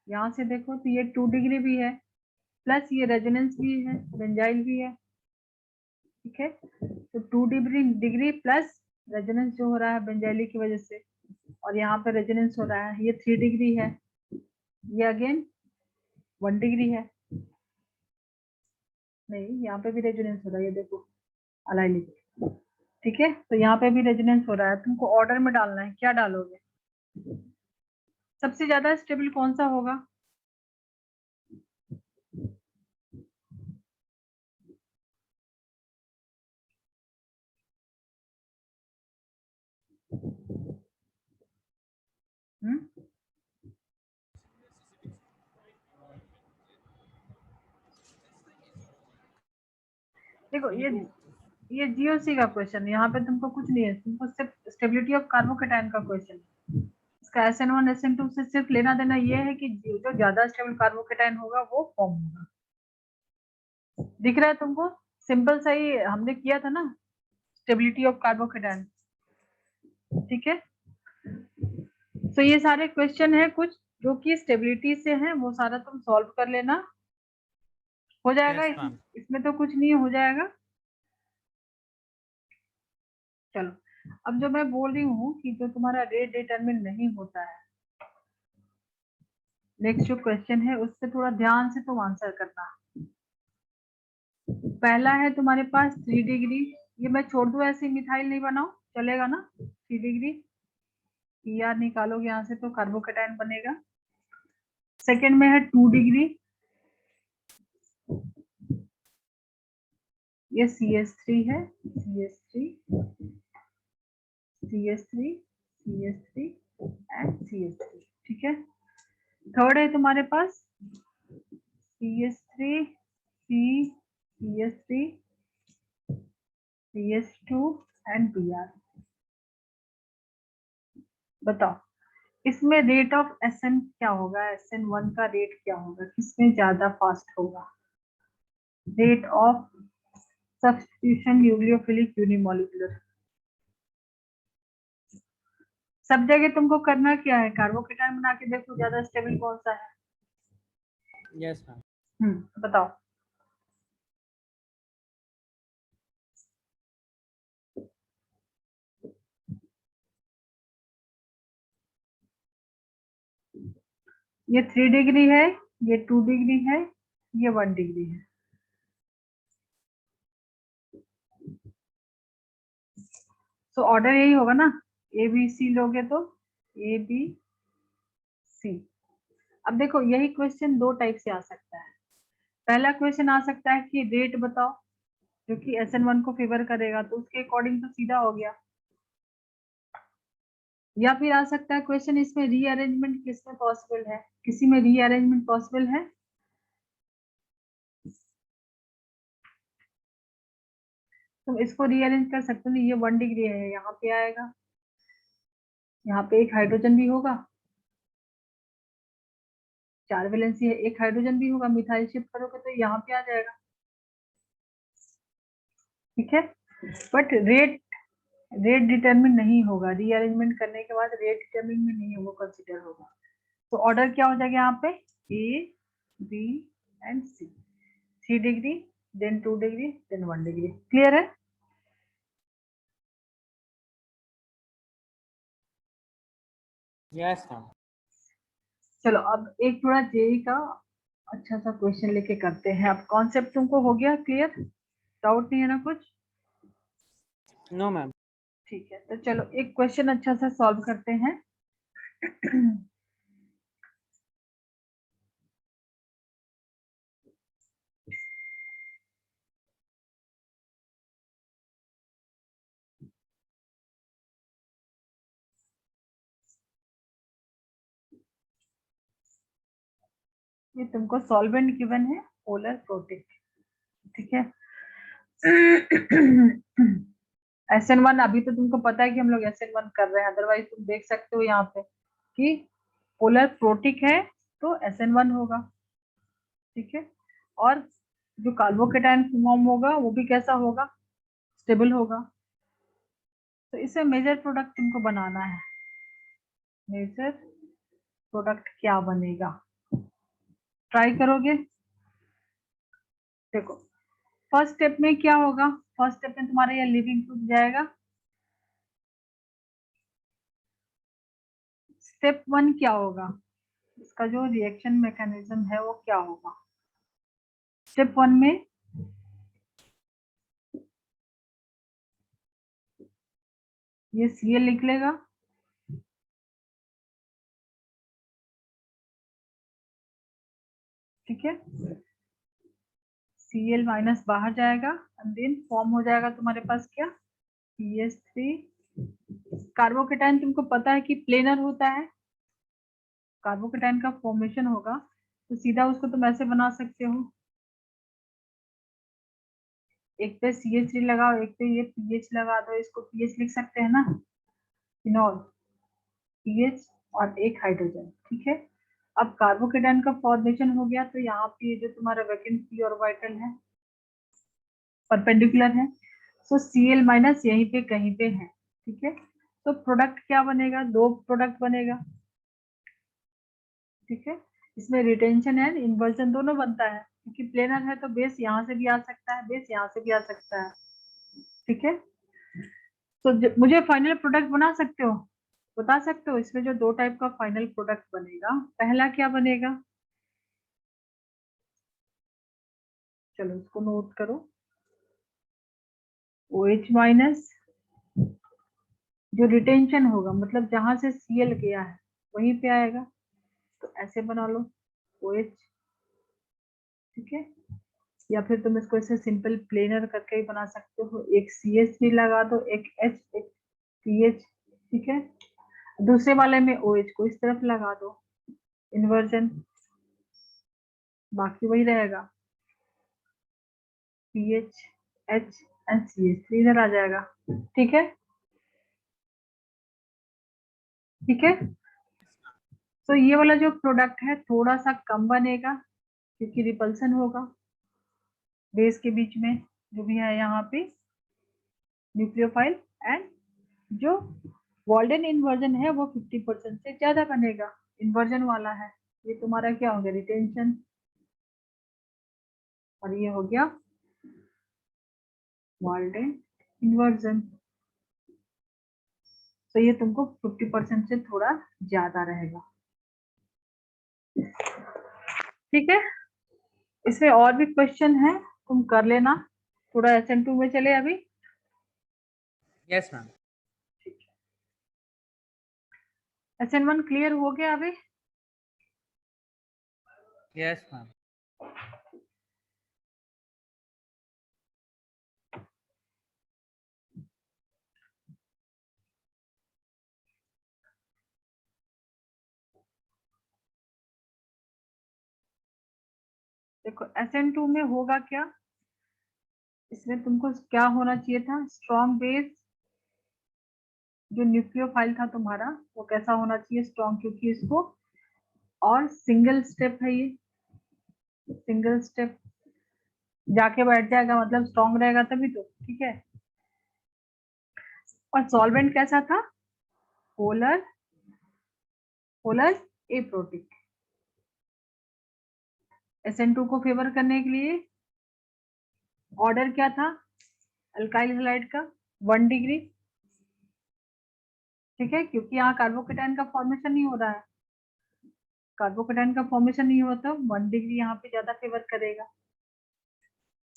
यहाँ से देखो तो ये 2 डिग्री भी है, प्लस ये रेजोनेंस भी है, बेंजाइल भी है, ठीक है, तो 2 डिग्री प्लस रेजोनेंस जो हो रहा है बेंजाइली की वजह से, और यहाँ पे रेजोनेंस हो रहा है, ये 3 डिग्री है, ये अगेन 1 डिग्री है, नहीं यहाँ पे भी रेजोनेंस हो रहा है, ये देखो अलाइलिक, ठीक है, तो यहाँ पे भी रेजोनेंस हो रहा है, तुमको ऑर्डर में डालना है, क्या डालोगे, सबसे ज्यादा स्टेबल कौन सा होगा, देखो ये जीओसी का क्वेश्चन है, यहाँ पे तुमको कुछ नहीं है, तुमको सिर्फ स्टेबिलिटी ऑफ कार्बोकेटाइन का क्वेश्चन है। इसका SN1 SN2 से सिर्फ लेना देना ये है कि जो ज्यादा स्टेबल कार्बोकेटाइन होगा वो फॉर्म होगा। दिख रहा है तुमको? सिंपल सा ही हमने किया था ना, स्टेबिलिटी ऑफ कार्बोकेटाइन। ठीक है, तो ये सारे क्वेश्चन है कुछ जो कि स्टेबिलिटी से हैं, वो सारा तुम सॉल्व कर लेना, हो जाएगा। Yes, ma'am. इसमें तो कुछ नहीं हो जाएगा। चलो, अब जो मैं बोल रही हूँ कि जो तुम्हारा रेट डिटरमिन नहीं होता है, नेक्स्ट जो क्वेश्चन है उस पर थोड़ा ध्यान से तुम आंसर करना। पहला है तुम्हारे पास 3 डिग्री, ये मैं छोड़ दूं ऐसे, मिथाइल नहीं बनाओ चलेगा ना? 3 डिग्री ER निकालोगे यहाँ से तो कार्बोकेटाइन बनेगा। सेकेंड में है 2 डिग्री, ये CH3 है, CH3 CH3 CH3 and CH3। ठीक है, थर्ड है तुम्हारे पास CH3 C CH3 CH2 and Br। बताओ इसमें रेट ऑफ SN क्या होगा, SN1 का रेट क्या होगा, किसमें ज्यादा फास्ट होगा? Rate of substitution nucleophilic unimolecular. सब जगह तुमको करना क्या है, कार्बोकेटाइन बना के देखो ज्यादा स्टेबल कौन सा है। Yes, ma'am. बताओ। ये 3 डिग्री है, ये 2 डिग्री है, ये 1 डिग्री है। तो ऑर्डर यही होगा ना, ABC लोगे तो ABC। अब देखो यही क्वेश्चन दो टाइप से आ सकता है। पहला क्वेश्चन आ सकता है कि रेट बताओ, जो कि SN1 को फेवर करेगा, तो उसके अकॉर्डिंग तो सीधा हो गया। या फिर आ सकता है क्वेश्चन इसमें रीअरेंजमेंट किसमें पॉसिबल है, किसी में रीअरेंजमेंट पॉसिबल है? तुम इसको रीअरेंज कर सकते हो, ये 1 डिग्री है, यहाँ पे आएगा, यहाँ पे एक हाइड्रोजन भी होगा, 4 वैलेंसी है, एक हाइड्रोजन भी होगा, मिथाइल शिफ्ट करोगे तो यहाँ पे आ जाएगा। ठीक है, बट रेट डिटरमिन नहीं होगा, रीअरेंजमेंट करने के बाद रेट डिटरमिन में नहीं होगा, कंसीडर होगा। तो ऑर्डर क्या हो जाएगा यहाँ पे, A B and C। 3 degree, then 2 degree, then 1 degree. Clear है? Yes, ma'am. चलो अब एक थोड़ा जेई का अच्छा सा क्वेश्चन लेके करते हैं। अब कॉन्सेप्ट तुमको हो गया क्लियर, डाउट नहीं है ना कुछ? No, ma'am. ठीक है, तो चलो एक क्वेश्चन अच्छा सा सॉल्व करते हैं। ये तुमको सॉल्वेंट गिवन है, पोलर प्रोटिक। ठीक है, SN1 अभी तो तुमको पता है कि हम लोग SN1 कर रहे हैं, अदरवाइज तुम देख सकते हो यहाँ पे कि पोलर प्रोटिक है तो SN1 होगा। ठीक है, और जो कार्बोकेटाइन फॉर्म होगा वो भी कैसा होगा, स्टेबल होगा। तो इससे मेजर प्रोडक्ट तुमको बनाना है। मेजर प्रोडक्ट क्या बनेगा, ट्राई करोगे? देखो फर्स्ट स्टेप में क्या होगा, फर्स्ट स्टेप में तुम्हारा ये लिविंग ग्रुप जाएगा। स्टेप 1 क्या होगा, इसका जो रिएक्शन मैकेनिज्म है वो क्या होगा? स्टेप 1 में ये Cl निकलेगा, ठीक है, Cl माइनस बाहर जाएगा, एंड देन फॉर्म हो जाएगा तुम्हारे पास क्या, CH3। कार्बोकेटाइन तुमको पता है कि प्लेनर होता है, कार्बोकेटाइन का फॉर्मेशन होगा तो सीधा उसको तुम ऐसे बना सकते हो, एक पे CH3 लगाओ, एक पे ये पीएच लगा दो, इसको पीएच लिख सकते हैं ना, फिनॉल पीएच और एक हाइड्रोजन, ठीक है। अब कार्बोकेटाइन का फॉर्मेशन हो गया तो यहाँ पे ये जो तुम्हारा वैकेंट पी ऑर्बिटल है परपेंडिकुलर है, सो Cl माइनस यहीं पे कहीं पे है, ठीक है। तो प्रोडक्ट क्या बनेगा, 2 प्रोडक्ट बनेगा, ठीक है। इसमें रिटेंशन एंड इन्वर्जन दोनों बनता है, क्योंकि प्लेनर है तो बेस यहाँ से भी आ सकता है, बेस यहाँ से भी आ सकता है, ठीक है। तो मुझे फाइनल प्रोडक्ट बना सकते हो, बता सकते हो इसमें जो 2 टाइप का फाइनल प्रोडक्ट बनेगा, पहला क्या बनेगा, चलो इसको नोट करो, OH माइनस, जो रिटेंशन होगा मतलब जहां से Cl गया है वहीं पे आएगा, तो ऐसे बना लो OH, ठीक है। या फिर तुम इसको ऐसे सिंपल प्लेनर करके ही बना सकते हो, एक CH3 लगा दो, एक H एक PH, ठीक है। दूसरे वाले में OH को इस तरफ लगा दो, इन्वर्जन, बाकी वही रहेगा, PH H एंड CH3 इधर आ जाएगा, ठीक है, ठीक है। तो ये वाला जो प्रोडक्ट है थोड़ा सा कम बनेगा क्योंकि रिपल्सन होगा बेस के बीच में, जो भी है यहाँ पे न्यूक्लियोफाइल, एंड जो वॉल्डेन इन्वर्जन है वो 50% से ज्यादा बनेगा, इन्वर्जन वाला है, ये तुम्हारा क्या हो गया, रिटेंशन, और ये हो गया वॉल्डेन इन्वर्जन, तो ये तुमको 50% से थोड़ा ज्यादा रहेगा, ठीक है। इसमें और भी क्वेश्चन है, तुम कर लेना, थोड़ा SN2 में चले अभी, Yes, ma'am. SN1 क्लियर हो गया अभी, यस मैम। देखो SN2 में होगा क्या, इसमें तुमको क्या होना चाहिए था, स्ट्रॉन्ग बेस, जो न्यूक्लियोफाइल था तुम्हारा वो कैसा होना चाहिए, स्ट्रॉन्ग, क्योंकि इसको, और सिंगल स्टेप है ये, सिंगल स्टेप जाके बैठ जाएगा मतलब स्ट्रॉन्ग रहेगा तभी तो, ठीक है। और सॉल्वेंट कैसा था, पोलर, पोलर एप्रोटिक, SN2 को फेवर करने के लिए ऑर्डर क्या था अल्काइल हैलाइड का, 1 डिग्री, ठीक है, क्योंकि यहाँ कार्बोकेटाइन का फॉर्मेशन नहीं हो रहा है, कार्बोकेटाइन का फॉर्मेशन नहीं होता, 1 डिग्री यहाँ पे ज्यादा फेवर करेगा,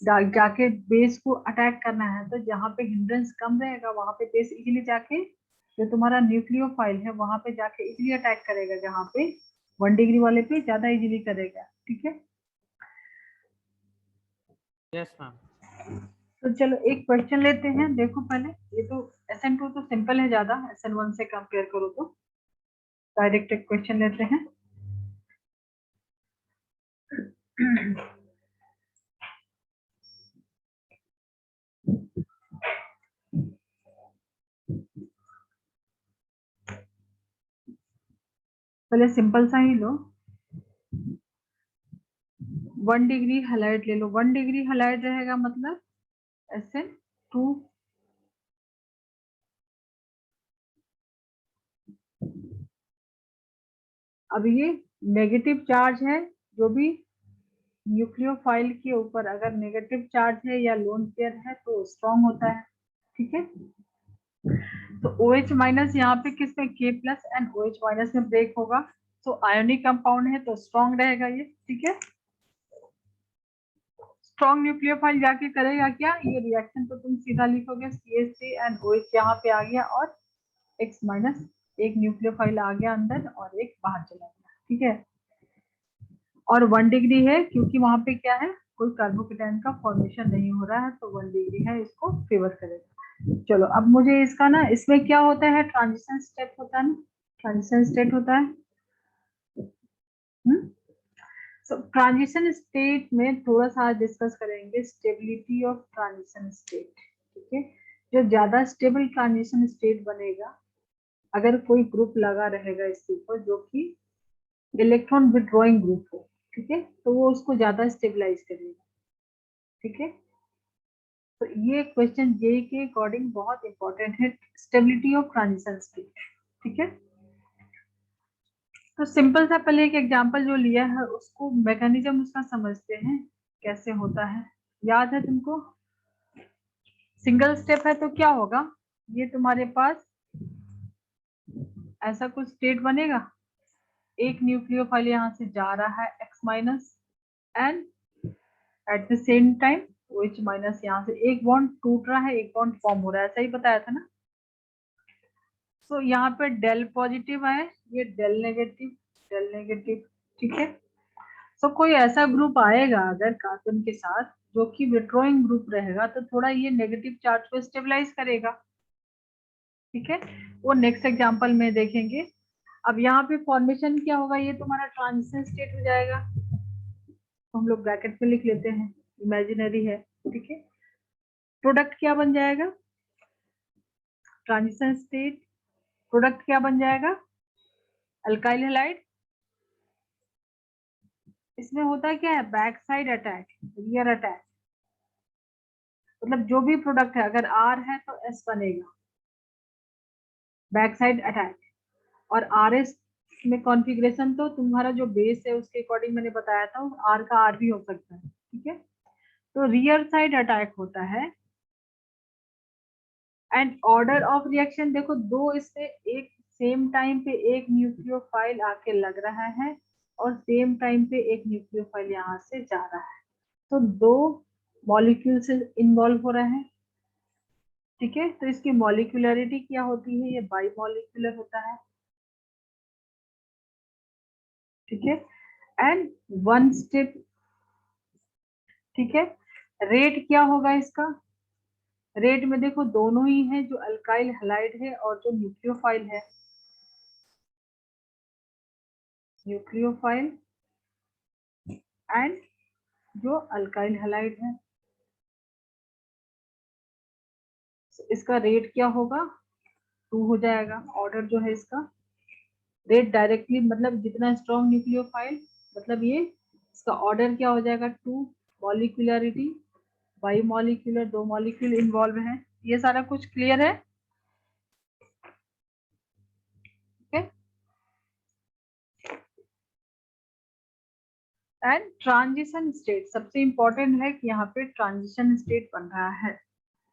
जाके बेस को अटैक करना है तो जहाँ पे हिंड्रेंस कम रहेगा वहां पे बेस इजीली जाके, जो तुम्हारा न्यूक्लियोफाइल है वहां पे जाके इजीली अटैक करेगा, जहाँ पे 1 डिग्री वाले पे ज्यादा इजीली करेगा, ठीक है। Yes, ma'am. तो चलो एक क्वेश्चन लेते हैं, देखो पहले, ये तो SN2 तो सिंपल है ज्यादा, SN1 से कंपेयर करो तो, डायरेक्ट एक क्वेश्चन लेते हैं। पहले सिंपल सा ही लो, 1 डिग्री हैलाइड ले लो, 1 डिग्री हैलाइड रहेगा मतलब SN2, अब ये नेगेटिव चार्ज है, जो भी न्यूक्लियोफाइल के ऊपर अगर नेगेटिव चार्ज है या लोन पेयर है तो स्ट्रॉन्ग होता है, ठीक है। तो OH माइनस यहाँ पे किस में K plus and OH minus में ब्रेक होगा, तो आयोनिक कंपाउंड है तो स्ट्रॉन्ग रहेगा ये, ठीक है। स्ट्रॉन्ग न्यूक्लियोफाइल जाके करेगा क्या, ये रिएक्शन तो तुम सीधा लिखोगे CH3 एंड OH यहाँ पे आ गया, और X माइनस, एक न्यूक्लियोफाइल आ गया अंदर और एक बाहर चला गया, ठीक है। और 1 डिग्री है क्योंकि वहां पे क्या है, कोई कार्बोकेटाइन का फॉर्मेशन नहीं हो रहा है, तो 1 डिग्री है, इसको फेवर करेगा। चलो अब मुझे इसका ना, इसमें क्या होता है, ट्रांजिशन स्टेप होता है ना, ट्रांजिशन स्टेट होता है, सो ट्रांजिशन स्टेट में थोड़ा सा आज डिस्कस करेंगे स्टेबिलिटी ऑफ ट्रांजिशन स्टेट, ठीक है। जो ज्यादा स्टेबल ट्रांजिशन स्टेट बनेगा, अगर कोई ग्रुप लगा रहेगा इसके ऊपर जो कि इलेक्ट्रॉन विड्रॉइंग ग्रुप हो, ठीक है, तो वो उसको ज्यादा स्टेबलाइज करेगा, ठीक है। तो ये क्वेश्चन जे के अकॉर्डिंग बहुत इंपॉर्टेंट है, स्टेबिलिटी ऑफ ट्रांजिशन स्टेट, ठीक है। तो सिंपल सा पहले एक एग्जांपल जो लिया है उसको मैकेनिज्म उसका समझते हैं कैसे होता है। याद है तुमको? सिंगल स्टेप है तो क्या होगा, ये तुम्हारे पास ऐसा कुछ स्टेट बनेगा, एक न्यूक्लियोफाइल यहाँ से जा रहा है x minus and at the same time OH minus यहाँ से एक बॉन्ड टूट रहा है, एक बॉन्ड फॉर्म हो रहा है, ऐसा ही बताया था ना। तो यहाँ पे डेल पॉजिटिव है, ये डेल नेगेटिव, ठीक है। तो कोई ऐसा ग्रुप आएगा अगर कार्बन के साथ जो कि विड्रॉइंग ग्रुप रहेगा तो थोड़ा ये नेगेटिव चार्ज को स्टेबलाइज करेगा, ठीक है। वो नेक्स्ट एग्जांपल में देखेंगे। अब यहाँ पे फॉर्मेशन क्या होगा, ये तुम्हारा ट्रांजिशन स्टेट हो जाएगा, तो हम लोग ब्रैकेट में लिख लेते हैं, इमेजिनरी है, ठीक है। प्रोडक्ट क्या बन जाएगा, ट्रांजिशन स्टेट प्रोडक्ट क्या बन जाएगा, अल्काइल हैलाइड। इसमें होता क्या है, back side attack, rear attack, मतलब जो भी प्रोडक्ट है अगर R है तो S बनेगा, बैक साइड अटैक। और RS में कॉन्फ़िगरेशन तो तुम्हारा जो बेस है उसके अकॉर्डिंग मैंने बताया था, R का R भी हो सकता है, ठीक है। तो रियर साइड अटैक होता है एंड ऑर्डर ऑफ रिएक्शन देखो, दो इसमें एक सेम टाइम पे एक न्यूक्लियोफाइल आके लग रहा है और सेम टाइम पे एक न्यूक्लियोफाइल यहाँ से जा रहा है, तो दो मॉलिक्यूल से इन्वॉल्व हो रहे हैं, ठीक है। तो इसकी मॉलिक्यूलरिटी क्या होती है, ये बाई मॉलिक्यूलर होता है, ठीक है। एंड वन स्टेप, ठीक है। रेट क्या होगा इसका, रेट में देखो दोनों ही है, जो अल्काइल हैलाइड है और जो न्यूक्लियोफाइल है, न्यूक्लियोफाइल एंड जो अल्काइल हैलाइड है, इसका रेट क्या होगा, 2 हो जाएगा। ऑर्डर जो है इसका रेट डायरेक्टली मतलब जितना स्ट्रॉन्ग न्यूक्लियोफाइल, मतलब ये इसका ऑर्डर क्या हो जाएगा 2, molecularity by molecular, 2 molecule involve है। ये सारा कुछ क्लियर है, ठीक है। एंड ट्रांजिशन स्टेट सबसे इंपॉर्टेंट है कि यहाँ पे ट्रांजिशन स्टेट बन रहा है,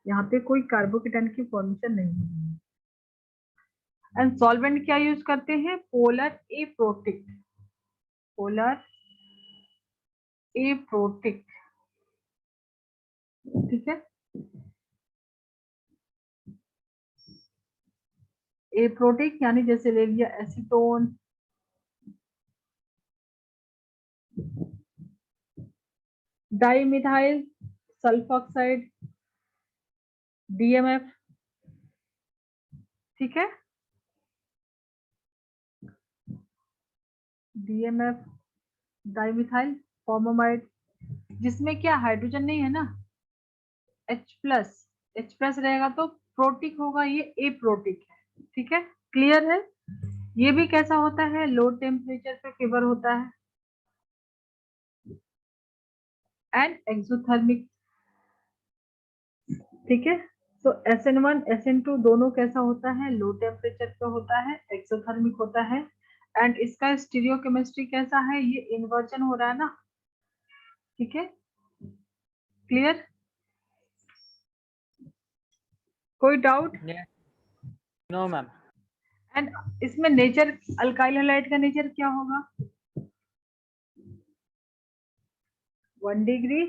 यहाँ पे कोई कार्बोकेटन की फॉर्मेशन नहीं है। एंड सॉल्वेंट क्या यूज करते हैं, पोलर एप्रोटिक, पोलर एप्रोटिक, ठीक है। एप्रोटिक यानी जैसे ले लिया एसीटोन, डाइमिथाइल सल्फॉक्साइड, DMF, ठीक है। DMF डाइमिथाइल फॉर्मामाइड, जिसमें क्या हाइड्रोजन नहीं है ना, H+ रहेगा तो प्रोटिक होगा, ये एप्रोटिक है, ठीक है। क्लियर है? ये भी कैसा होता है, लो टेम्परेचर पे फेवर होता है एंड एक्सोथर्मिक, ठीक है। तो SN1 SN2 दोनों कैसा होता है, लो टेम्परेचर पे होता है, एक्सोथर्मिक होता है। एंड इसका स्टीरियोकेमिस्ट्री कैसा है, ये इन्वर्जन हो रहा है ना, ठीक है। क्लियर, कोई doubt? Yes. No, ma'am. And इसमें नेचर अल्काइल हैलाइड का नेचर क्या होगा, 1 डिग्री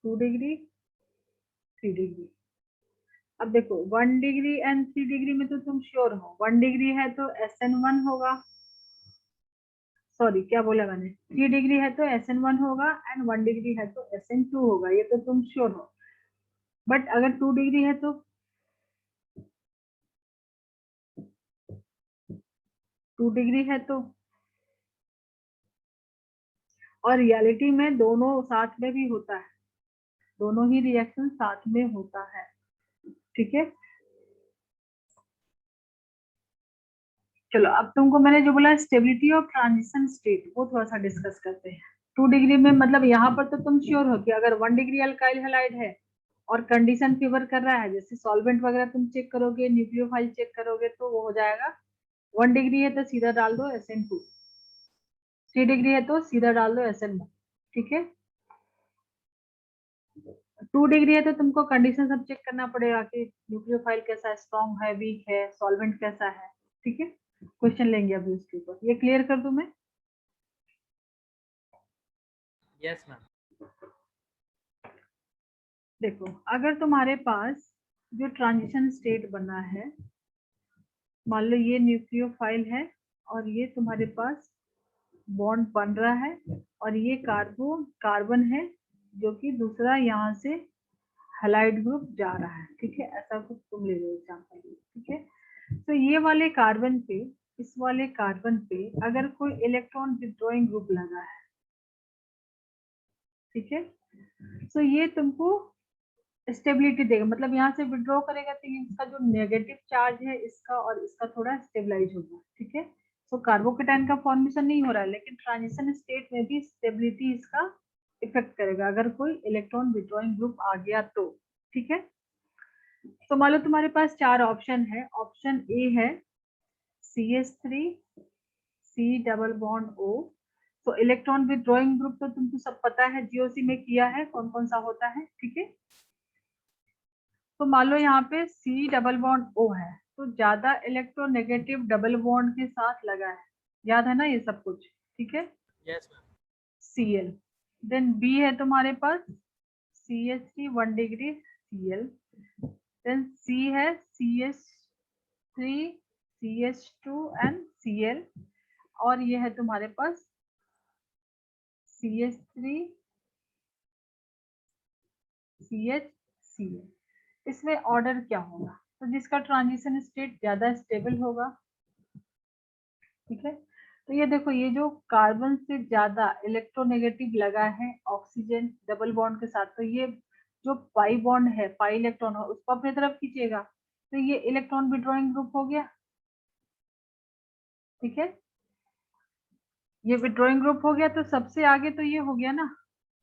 2 डिग्री 3 डिग्री। अब देखो 1 डिग्री एंड 3 डिग्री में तो तुम श्योर हो, 1 डिग्री है तो SN1 होगा, सॉरी क्या बोला मैंने, 3 डिग्री है तो SN1 होगा एंड 1 डिग्री है तो SN2 होगा, ये तो तुम श्योर हो। बट अगर 2 डिग्री है तो 2 डिग्री है तो और रियलिटी में दोनों साथ में भी होता है, दोनों ही रिएक्शन साथ में होता है। ठीक है, चलो अब तुमको मैंने जो बोला स्टेबिलिटी ऑफ ट्रांजिशन स्टेट, वो थोड़ा सा डिस्कस करते हैं। 2 डिग्री में मतलब यहाँ पर तो तुम श्योर हो कि अगर 1 डिग्री अल्काइल हैलाइड है और कंडीशन फेवर कर रहा है, जैसे सॉल्वेंट वगैरह तुम चेक करोगे, न्यूक्लियोफाइल चेक करोगे, तो वो हो जाएगा 1 डिग्री है तो सीधा डाल दो SN2, 3 डिग्री है तो सीधा डाल दो SN1। ठीक है, 2 डिग्री है तो तुमको कंडीशन सब चेक करना पड़ेगा कि न्यूक्लियोफाइल कैसा है, स्ट्रॉन्ग है, वीक है, सॉल्वेंट कैसा है। ठीक है, क्वेश्चन लेंगे अभी उसके ऊपर, ये क्लियर कर दूं मैं? Yes, ma'am. देखो अगर तुम्हारे पास जो ट्रांजिशन स्टेट बना है, मान लो ये न्यूक्लियोफाइल है और ये तुम्हारे पास बॉन्ड बन रहा है, और ये कार्बन है जो कि दूसरा यहाँ से हैलाइड ग्रुप जा रहा है। ठीक है, ऐसा कुछ तुम ले लो एग्जाम्पल। ठीक है, तो ये वाले कार्बन पे, इस वाले कार्बन पे अगर कोई इलेक्ट्रॉन विथड्रॉइंग ग्रुप लगा है, ठीक है, तो ये तुमको स्टेबिलिटी देगा, मतलब यहाँ से विड्रॉ करेगा तो इसका जो नेगेटिव चार्ज है इसका और इसका थोड़ा स्टेबलाइज होगा। ठीक है, तो कार्बोकेटाइन का फॉर्मेशन नहीं हो रहा है, लेकिन ट्रांजिशन स्टेट में भी स्टेबिलिटी इसका इफेक्ट करेगा अगर कोई इलेक्ट्रॉन विड्रॉइंग ग्रुप आ गया तो। ठीक है, तो मान लो तुम्हारे पास 4 ऑप्शन है। ऑप्शन ए है CH3 C double bond O। तो इलेक्ट्रॉन विड्रॉइंग ग्रुप तो तुमको सब पता है, GOC में किया है, कौन कौन सा होता है। ठीक है, तो मान लो यहाँ पे C डबल बॉन्ड O है, तो ज्यादा इलेक्ट्रोनेगेटिव डबल बॉन्ड के साथ लगा है, याद है ना ये सब कुछ। ठीक है, Yes, ma'am. Cl। Then B है तुम्हारे पास CH3 1 degree Cl। Then C है CH3 CH2 एंड Cl। और ये है तुम्हारे पास CH3 CHCl। इसमें ऑर्डर क्या होगा? तो जिसका ट्रांजिशन स्टेट ज्यादा स्टेबल होगा। ठीक है, तो ये देखो, ये जो कार्बन से ज्यादा इलेक्ट्रोनेगेटिव लगा है ऑक्सीजन डबल बॉन्ड के साथ, तो ये जो पाई बॉन्ड है, पाई इलेक्ट्रॉन है, उसको अपनी तरफ खींचेगा, तो ये इलेक्ट्रॉन विड्रॉइंग ग्रुप हो गया। ठीक है, ये विड्रॉइंग ग्रुप हो गया, तो सबसे आगे तो ये हो गया ना,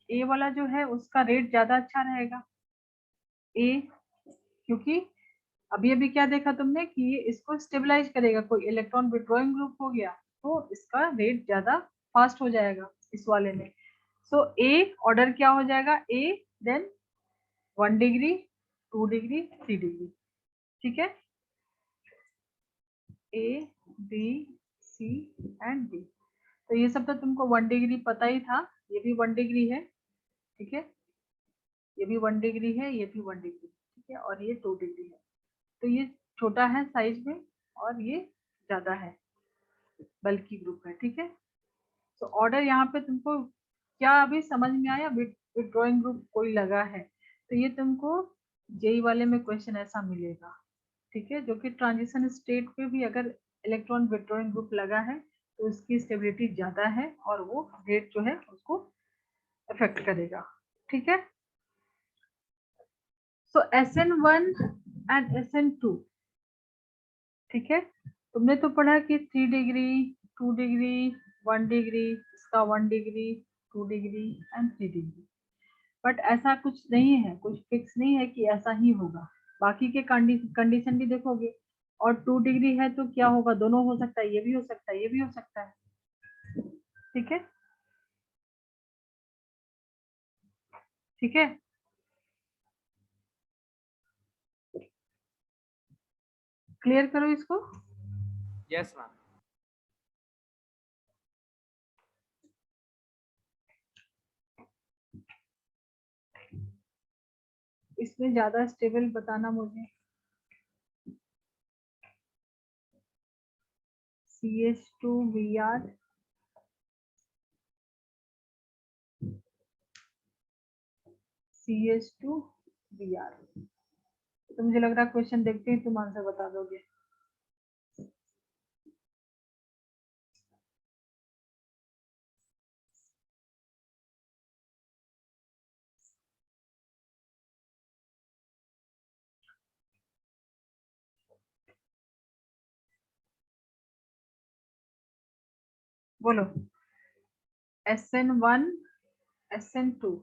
ए वाला जो है उसका रेट ज्यादा अच्छा रहेगा, ए, क्योंकि अभी अभी क्या देखा तुमने कि ये इसको स्टेबलाइज करेगा, कोई इलेक्ट्रॉन विड्रॉइंग ग्रुप हो गया तो इसका रेट ज्यादा फास्ट हो जाएगा इस वाले में। सो ए ऑर्डर क्या हो जाएगा, A, then 1 degree 2 degree 3 degree. ठीक है, A B C and D. तो ये सब तो तुमको 1 डिग्री पता ही था, ये भी 1 डिग्री है। ठीक है, ये भी 1 डिग्री है, ये भी 1 डिग्री। ठीक है, और ये 2 डिग्री है। तो ये छोटा है साइज में और ये ज्यादा है, बल्कि ग्रुप है। ठीक है, तो ऑर्डर यहाँ पे तुमको क्या अभी समझ में आया? विड्रॉइंग ग्रुप कोई लगा है तो ये तुमको जेई वाले में क्वेश्चन ऐसा मिलेगा। ठीक है, जो कि ट्रांजिशन स्टेट पे भी अगर इलेक्ट्रॉन विड्रॉइंग ग्रुप लगा है तो उसकी स्टेबिलिटी ज्यादा है और वो रेट जो है उसको अफेक्ट करेगा। ठीक है, सो SN1 एंड SN2। ठीक है, तुमने तो पढ़ा कि 3 डिग्री 2 डिग्री 1 डिग्री, इसका 1 degree 2 degree and 3 degree. But ऐसा कुछ नहीं है, कुछ फिक्स नहीं है कि ऐसा ही होगा। बाकी के कंडीशन भी देखोगे, और 2 डिग्री है तो क्या होगा, दोनों हो सकता है, ये भी हो सकता है, ये भी हो सकता है। ठीक है, ठीक है, क्लियर करो इसको। Yes, ma'am. इसमें ज्यादा स्टेबल बताना मुझे। CH2Br CH2Br। तो मुझे लग रहा है क्वेश्चन देखते ही तुम आंसर बता दोगे। बोलो। SN1 SN2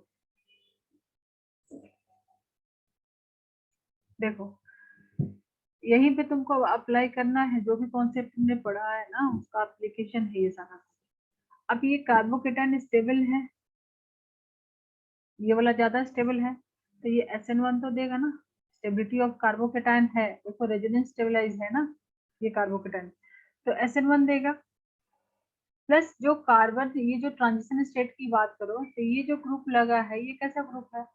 देखो यहीं पे तुमको अप्लाई करना है, जो भी कॉन्सेप्ट तुमने पढ़ा है ना उसका एप्लीकेशन है ये सारा। अब ये कार्बोकेटाइन स्टेबल है, ये वाला ज्यादा स्टेबल है, तो ये SN1 तो देगा ना, स्टेबिलिटी ऑफ कार्बोकेटाइन है, देखो रेजोनेंस स्टेबलाइज है ना ये कार्बोकेटाइन, तो SN1 देगा। प्लस जो कार्बन, ये जो ट्रांजिशन स्टेट की बात करो तो ये जो ग्रुप लगा है ये कैसा ग्रुप है,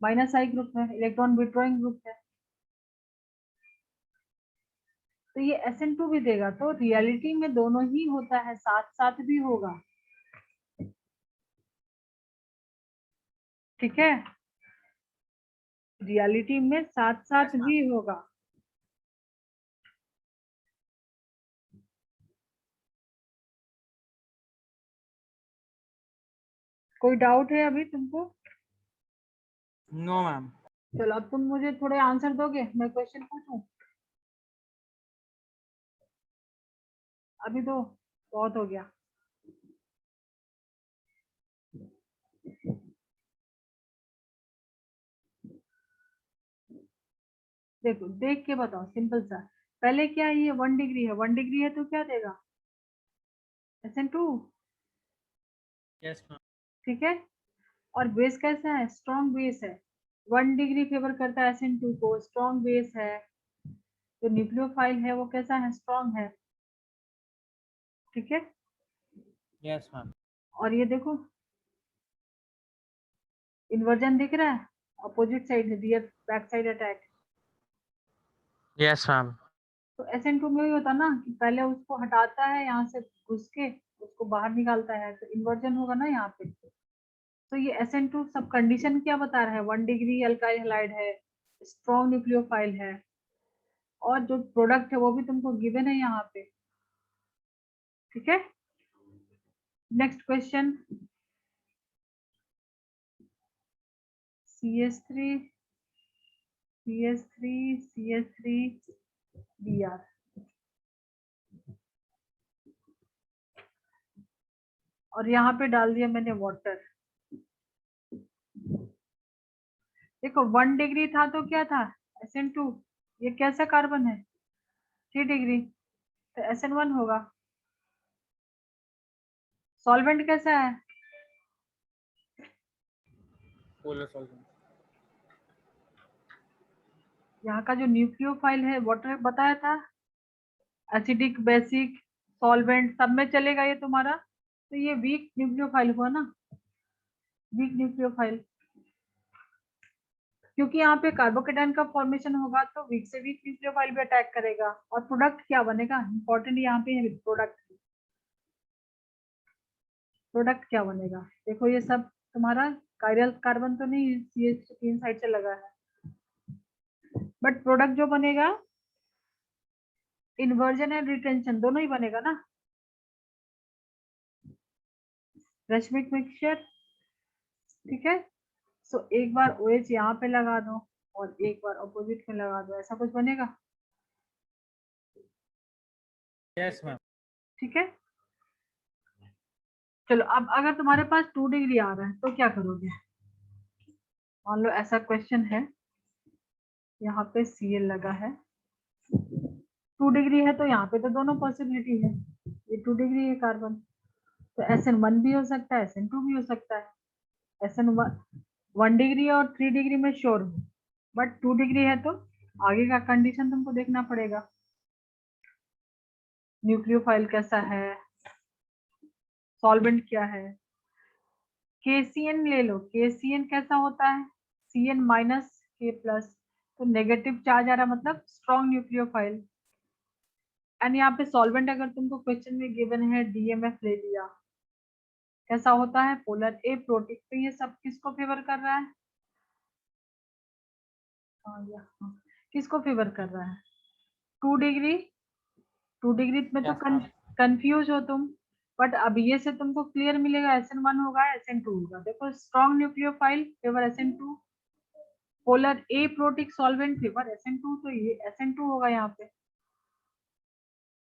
-I ग्रुप है, इलेक्ट्रॉन विड्रॉइंग ग्रुप है, तो ये SN2 भी देगा। तो रियलिटी में दोनों ही होता है, साथ साथ भी होगा, ठीक है, रियलिटी में साथ साथ Yes, ma'am. भी होगा। कोई डाउट है अभी तुमको? No, ma'am. चलो अब तुम मुझे थोड़े आंसर दोगे, मैं क्वेश्चन पूछूं? अभी तो बहुत हो गया। देखो देख के बताओ, सिंपल सा। पहले क्या है, ये 1 डिग्री है, 1 डिग्री है तो क्या देगा, SN2, Yes, ma'am. ठीक है। और बेस कैसा है, स्ट्रॉन्ग बेस है, 1 डिग्री फेवर करता है SN2 को, स्ट्रॉन्ग बेस है, जो न्यूक्लियोफाइल है वो कैसा है, स्ट्रॉन्ग है, ठीक है। Yes, ma'am. और ये देखो इन्वर्जन दिख रहा है, अपोजिट साइड है, rear back side attack. Yes, ma'am. तो SN2 में ही होता ना कि पहले उसको हटाता है यहाँ से घुस के, उसको बाहर निकालता है, तो इन्वर्जन होगा ना यहाँ पे। तो ये SN2 सब कंडीशन क्या बता रहा है, 1 डिग्री अल्काइल हैलाइड है, स्ट्रॉन्ग न्यूक्लियोफाइल है, और जो प्रोडक्ट है वो भी तुमको गिवन है यहाँ पे, ठीक है। Next question, CH3 CH3 CH3 Br, और यहाँ पे डाल दिया मैंने वाटर। देखो 1 डिग्री था तो क्या था, SN2, ये कैसा कार्बन है, 3 डिग्री, तो SN1 होगा। सॉल्वेंट कैसा है, Polar solvent. यहाँ का जो न्यूक्लियोफाइल है वाटर बताया था, एसिडिक बेसिक सॉल्वेंट सब में चलेगा ये तुम्हारा, तो ये वीक न्यूक्लियोफाइल हुआ ना, वीक न्यूक्लियोफाइल, क्योंकि यहाँ पे कार्बोकेटाइन का फॉर्मेशन होगा तो वीक से वीक न्यूक्लियोफाइल भी अटैक करेगा। और प्रोडक्ट क्या बनेगा, इंपॉर्टेंट यहाँ पे है प्रोडक्ट, प्रोडक्ट क्या बनेगा, देखो ये सब तुम्हारा कायरल कार्बन तो नहीं, CH तीन साइड से लगा है, बट प्रोडक्ट जो बनेगा इन्वर्जन एंड रिटेंशन दोनों ही बनेगा ना, रश्मिक मिक्सचर, ठीक है। सो एक बार OH यहाँ पे लगा दो और एक बार अपोजिट में लगा दो, ऐसा कुछ बनेगा, Yes, ma'am. ठीक है। चलो अब अगर तुम्हारे पास 2 डिग्री आ रहा है तो क्या करोगे, मान लो ऐसा क्वेश्चन है, यहाँ पे Cl लगा है, 2 डिग्री है तो यहाँ पे तो दोनों पॉसिबिलिटी है, ये 2 डिग्री है कार्बन, तो SN1 भी हो सकता है, SN2 भी हो सकता है, SN1 1 डिग्री और 3 डिग्री में श्योर हूँ, बट 2 डिग्री है तो आगे का कंडीशन तुमको देखना पड़ेगा, न्यूक्लियोफाइल कैसा है, सॉल्वेंट क्या है। KCN ले लो, KCN कैसा होता है, CN माइनस K प्लस, तो नेगेटिव चार्ज आ रहा मतलब स्ट्रॉन्ग न्यूक्लियोफाइल। एंड यहाँ पे सॉल्वेंट अगर तुमको क्वेश्चन में गिवन है DMF ले लिया, कैसा होता है, पोलर A प्रोटीन, तो ये सब किसको फेवर कर रहा है, किसको फेवर कर रहा है, 2 डिग्री, 2 डिग्री में तो Yes, ma'am. कंफ्यूज हो तुम, बट अब ये से तुमको क्लियर मिलेगा, SN1 होगा, SN2 होगा, देखो strong nucleophile favour SN2, polar A protic solvent favour SN2, तो ये SN2 होगा यहाँ पे,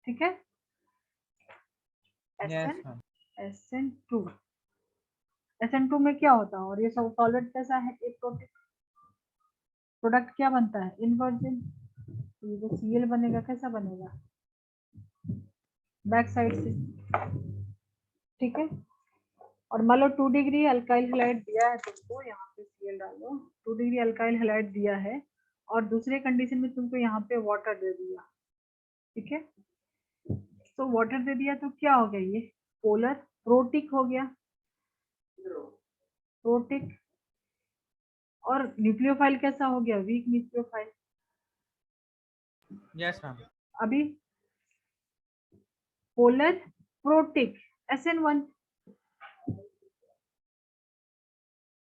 ठीक है। Yes, ma'am. SN2 SN2 में क्या होता है और ये सब सॉल्वेंट कैसा है, एक प्रोडक्ट क्या बनता है, इनवर्जिन। ये जो Cl बनेगा कैसा बनेगा, बैक साइड से, ठीक है। और मान लो 2 डिग्री अल्काइल हैलाइड दिया है तुमको, यहाँ पे Cl डालो, 2 डिग्री अल्काइल हैलाइड दिया है और दूसरे कंडीशन में तुमको यहाँ पे वाटर दे दिया, ठीक है। तो वाटर दे दिया तो क्या हो गया, ये पोलर प्रोटिक हो गया, प्रोटिक। और न्यूक्लियोफाइल कैसा हो गया, वीक न्यूक्लियोफाइल। Yes, ma'am. अभी पोलर प्रोटिक SN1,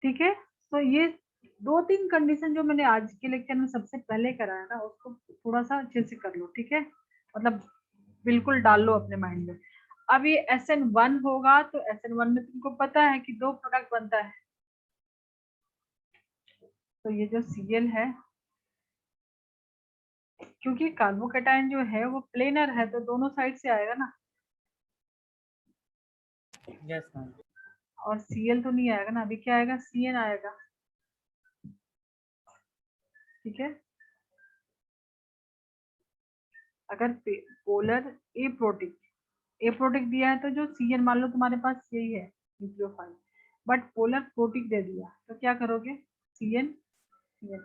ठीक है। तो ये 2-3 कंडीशन जो मैंने आज के लेक्चर में सबसे पहले कराया ना, उसको थोड़ा सा अच्छे से कर लो, ठीक है, मतलब बिल्कुल डाल लो अपने माइंड में। अब ये SN1 होगा तो SN1 में तुमको पता है कि 2 प्रोडक्ट बनता है, तो ये जो Cl है, क्योंकि कार्बोकेटाइन जो है वो प्लेनर है तो दोनों साइड से आएगा ना, Yes, ma'am. और Cl तो नहीं आएगा ना, अभी क्या आएगा, Cn आएगा, ठीक है। अगर पोलर ए प्रोटिक दिया है तो जो Cn मान लो तुम्हारे पास यही है न्यूक्लियोफाइल, बट पोलर प्रोटिक दे दिया तो क्या करोगे, Cn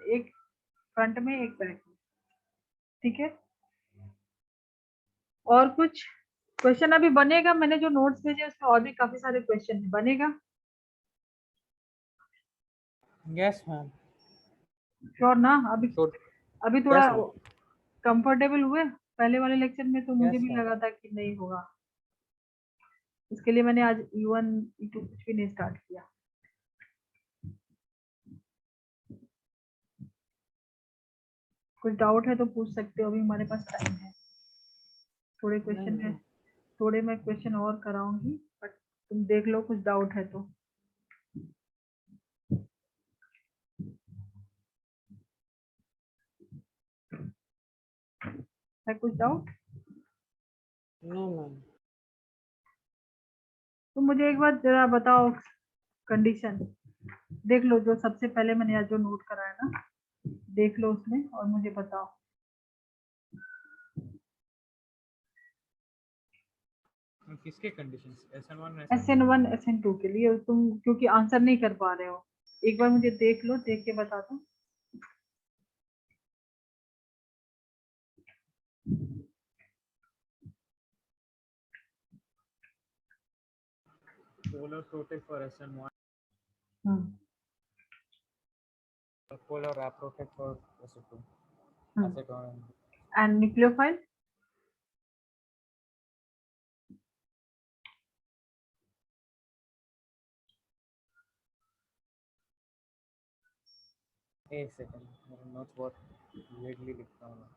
एक फ्रंट में एक बैक में, ठीक है। और कुछ क्वेश्चन अभी बनेगा, मैंने जो नोट्स भेजे उसमें और भी काफी सारे क्वेश्चन बनेगा, Yes, ma'am. श्योर ना। अभी थोड़ा Yes, ma'am. कंफर्टेबल हुए, पहले वाले लेक्चर में तो मुझे Yes, भी ma'am. लगा था कि नहीं होगा, इसके लिए मैंने आज E1 E2 कुछ भी नहीं स्टार्ट किया। कुछ डाउट है तो पूछ सकते हो, अभी हमारे पास टाइम है, थोड़े क्वेश्चन है, थोड़े मैं क्वेश्चन और कराऊंगी, बट तुम देख लो कुछ डाउट है तो। है कुछ डाउट? No, ma'am. तो मुझे एक बार जरा बताओ, कंडीशन देख लो, जो सबसे पहले मैंने आज जो नोट कराया ना, देख लो उसमें और मुझे बताओ। किसके कंडीशंस, SN1 SN1 SN2 के लिए तुम क्योंकि आंसर नहीं कर पा रहे हो, एक बार मुझे देख लो, देख के बता दो। polar protect for SN1, hmm polar aprotect for SN2, acetone. And nucleophile एक सेकंड, मेरे नोट्स बहुत लेटली लिखता हूँ मैं।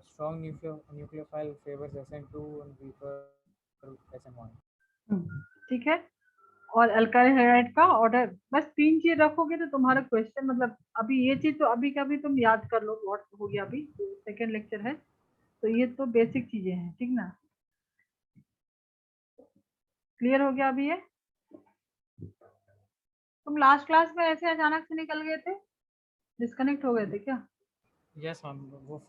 Strong nucleophile favors SN2 and weaker SN1. ठीक है। और अल्काइल हैलाइड का ऑर्डर, बस 3 चीज रखोगे तो तुम्हारा क्वेश्चन, मतलब अभी ये चीज तो अभी का भी तुम याद कर लो, व्हाट हो गया, अभी सेकंड लेक्चर है तो ये तो बेसिक चीजें हैं, ठीक ना, क्लियर हो गया अभी ये। तुम लास्ट क्लास में ऐसे अचानक से निकल गए थे, डिस्कनेक्ट हो गए थे क्या? यस मैम, वो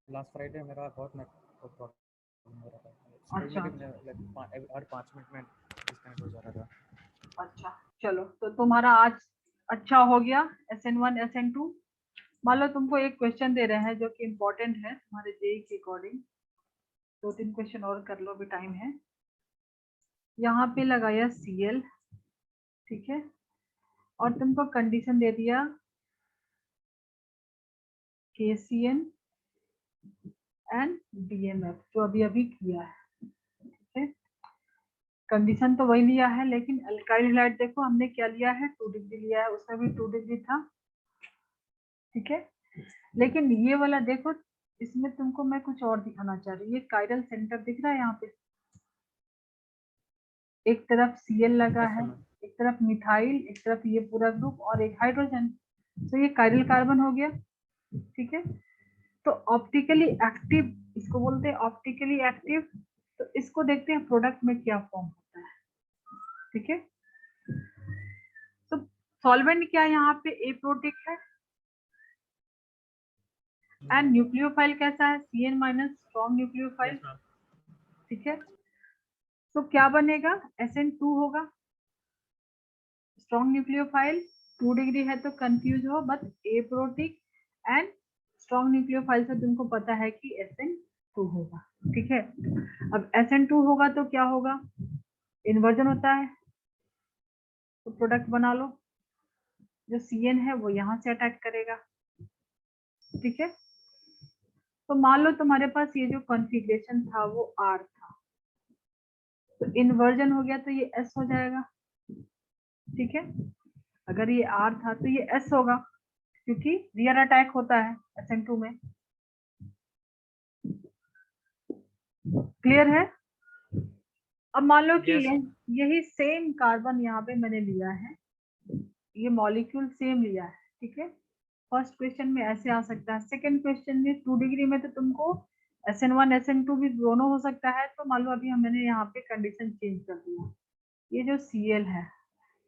लास्ट फ्राइडे मेरा बहुत नेटवर्क प्रॉब्लम हो रहा था, अच्छा हर 5 मिनट में डिस्कनेक्ट हो जा रहा था। अच्छा, चलो तो तुम्हारा आज अच्छा हो गया SN1 SN2। मान लो तुमको एक क्वेश्चन दे रहे हैं जो कि इम्पोर्टेंट है तुम्हारे जेई के अकॉर्डिंग, 2-3 क्वेश्चन और कर लो, अभी टाइम है। यहाँ पे लगाया Cl, ठीक है, और तुमको कंडीशन दे दिया KCN एंड DMF जो अभी अभी किया है, ठीक है। कंडीशन तो वही लिया है, लेकिन अल्काइल हैलाइड देखो हमने क्या लिया है, 2 डिग्री लिया है, उसमें भी 2 डिग्री था, ठीक है। लेकिन ये वाला देखो, इसमें तुमको मैं कुछ और दिखाना चाह रही हूँ, ये कायरल सेंटर दिख रहा है यहाँ पे, एक तरफ Cl लगा Yes, है, ma'am. एक तरफ मिथाइल, एक तरफ ये पूरा ग्रुप और एक हाइड्रोजन, तो ये कायरल कार्बन हो गया। ठीक है, तो ऑप्टिकली एक्टिव इसको बोलते हैं, ऑप्टिकली एक्टिव। तो इसको देखते हैं प्रोडक्ट में क्या फॉर्म होता है। ठीक है, तो सॉल्वेंट क्या यहाँ पे एप्रोटिक है एंड न्यूक्लियोफाइल कैसा है, Cn minus strong nucleophile. Yes, ma'am. ठीक है, तो क्या बनेगा, SN2 होगा, स्ट्रॉन्ग न्यूक्लियोफाइल 2 डिग्री है तो कंफ्यूज हो, but aprotic and strong nucleophile से तुमको पता है कि SN2 होगा। ठीक है, अब SN2 होगा तो क्या होगा, इन्वर्जन होता है, तो प्रोडक्ट बना लो, जो Cn है वो यहाँ से अटैक करेगा। ठीक है, तो मान लो तुम्हारे पास ये जो कॉन्फ़िगरेशन था वो R था, तो इन्वर्जन हो गया तो ये S हो जाएगा। ठीक है, अगर ये R था तो ये S होगा, क्योंकि रियर अटैक होता है SN2 में। क्लियर है? अब मान लो कि Yes, यही सेम कार्बन यहाँ पे मैंने लिया है, ये मॉलिक्यूल सेम लिया है। ठीक है, फर्स्ट क्वेश्चन में ऐसे आ सकता है, सेकंड क्वेश्चन में 2 डिग्री में तो तुमको SN1 SN2 भी दोनों हो सकता है। तो मान लो अभी मैंने यहाँ पे कंडीशन चेंज कर दिया, ये जो Cl है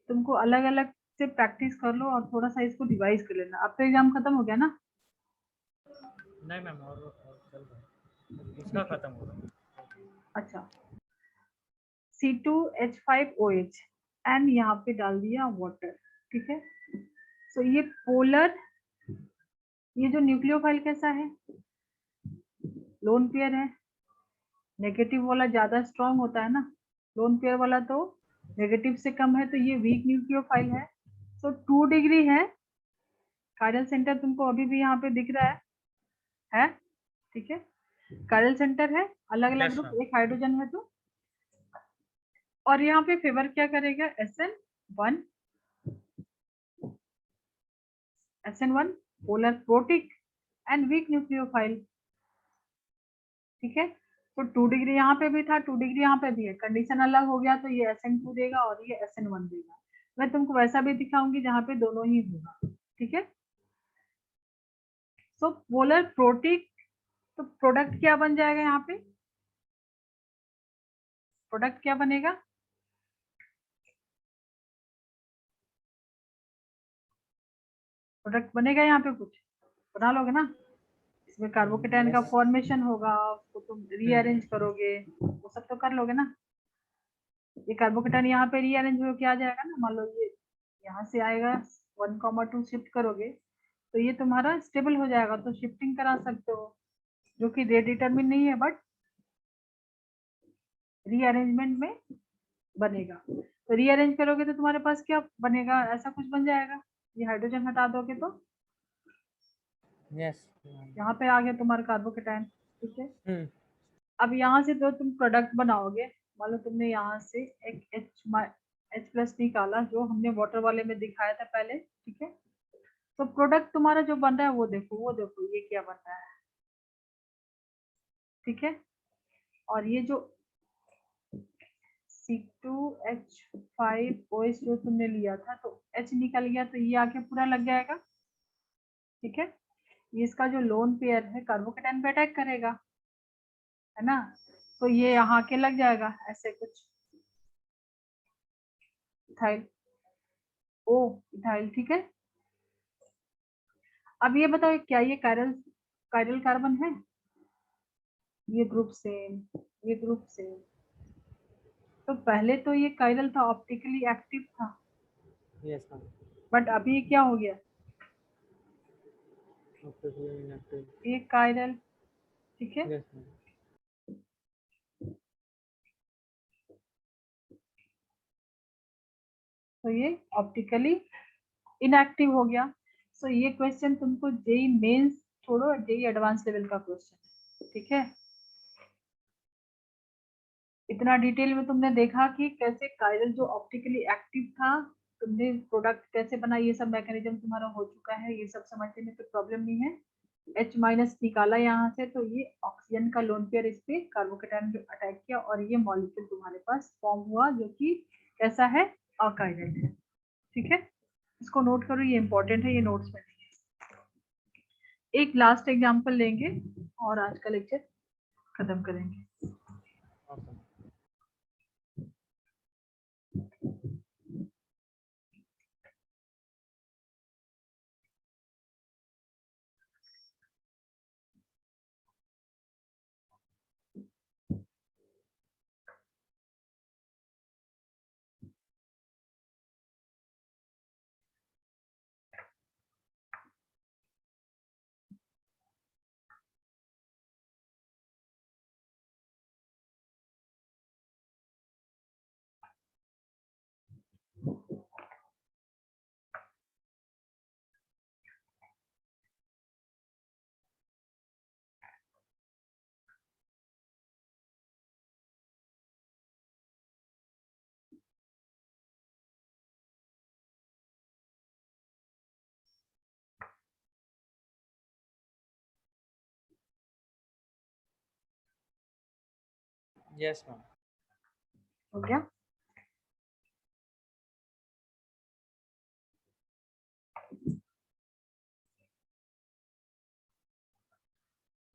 तुमको अलग अलग से प्रैक्टिस कर लो और थोड़ा सा इसको रिवाइज कर लेना। अब तो एग्जाम खत्म हो गया ना? नहीं मैम, और चल रहा है, इसका खत्म हो रहा है। अच्छा, C2H5OH एंड यहाँ पे डाल दिया वाटर। ठीक है, तो ये पोलर, ये जो न्यूक्लियोफाइल कैसा है, लोन पेयर है, नेगेटिव वाला ज्यादा स्ट्रांग होता है ना, लोन पेयर वाला तो नेगेटिव से कम है, तो ये वीक न्यूक्लियोफाइल है। तो 2 डिग्री है, कायरल सेंटर तुमको अभी भी यहाँ पे दिख रहा है? ठीक है, कायरल सेंटर है, अलग अलग yes, ग्रुप, ma'am. एक हाइड्रोजन है तो, और यहाँ पे फेवर क्या करेगा, SN1, SN1 polar protic and weak nucleophile. ठीक है, तो 2 डिग्री यहाँ पे भी था, 2 डिग्री यहाँ पे भी है, कंडीशन अलग हो गया तो ये SN2 देगा और ये SN1 देगा। मैं तुमको वैसा भी दिखाऊंगी जहाँ पे दोनों ही होगा। ठीक है, सो पोलर प्रोटिक, तो प्रोडक्ट क्या बन जाएगा यहाँ पे, प्रोडक्ट क्या बनेगा, प्रोडक्ट बनेगा यहाँ पे, कुछ बना लोगे ना? इसमें कार्बोकेटाइन का Yes. फॉर्मेशन होगा, उसको तुम रीअरेंज करोगे, वो सब तो कर लोगे ना? ये कार्बोकेटाइन यहाँ पे रीअरेंज होके आ जाएगा ना, मान लो ये यहाँ से आएगा, 1,2 शिफ्ट करोगे तो ये तुम्हारा स्टेबल हो जाएगा, तो शिफ्टिंग करा सकते हो, जो कि रेट डिटरमिन नहीं है, बट रीअरेंजमेंट में बनेगा। तो रीअरेंज करोगे तो तुम्हारे पास क्या बनेगा, ऐसा कुछ बन जाएगा, ये हाइड्रोजन हटा दोगे तो यस। यहाँ पे आ गया तुम्हारा कार्बोकेटाइन। ठीक है, अब यहाँ से तो तुम प्रोडक्ट बनाओगे, मान लो तुमने यहाँ से एक H+ निकाला, जो हमने वाटर वाले में दिखाया था पहले। ठीक है, तो प्रोडक्ट तुम्हारा जो बन रहा है वो देखो, ये क्या बन रहा है। ठीक है, और ये जो C2H5OH जो तुमने लिया था, तो H निकल गया तो ये आके पूरा लग जाएगा। ठीक है, ये इसका जो लोन पेयर है कार्बोकेटाइन पे अटैक करेगा, है ना, तो ये यहाँ के लग जाएगा ऐसे कुछ, इथाइल, ओ इथाइल। ठीक है, अब ये बताओ क्या ये कायरल कार्बन है, ये ग्रुप सेम, ये ग्रुप सेम, तो पहले तो ये कायरल था, ऑप्टिकली एक्टिव था, यस मैम। बट अभी क्या हो गया, ये कायरल। ठीक है, यस मैम। तो ये ऑप्टिकली इनएक्टिव हो गया। सो ये क्वेश्चन तुमको जेई मेंस छोड़ो, जेई एडवांस लेवल का क्वेश्चन। ठीक है, इतना डिटेल में तुमने देखा कि कैसे कायरल जो ऑप्टिकली एक्टिव था, तुमने प्रोडक्ट कैसे बना, ये सब मैकेनिज्म तुम्हारा हो चुका है, ये सब समझने में कोई प्रॉब्लम नहीं है। H माइनस निकाला यहाँ से, तो ये ऑक्सीजन का लोन पेयर इस पे कार्बोकेटायन अटैक किया और ये मॉलिक्यूल तुम्हारे पास फॉर्म हुआ, जो कि कैसा है, अकाइरल है। ठीक है, इसको नोट करो, ये इंपॉर्टेंट है, ये नोट्स में नहीं है। एक लास्ट एग्जांपल लेंगे और आज का लेक्चर खत्म करेंगे। Yes ma'am. हो गया?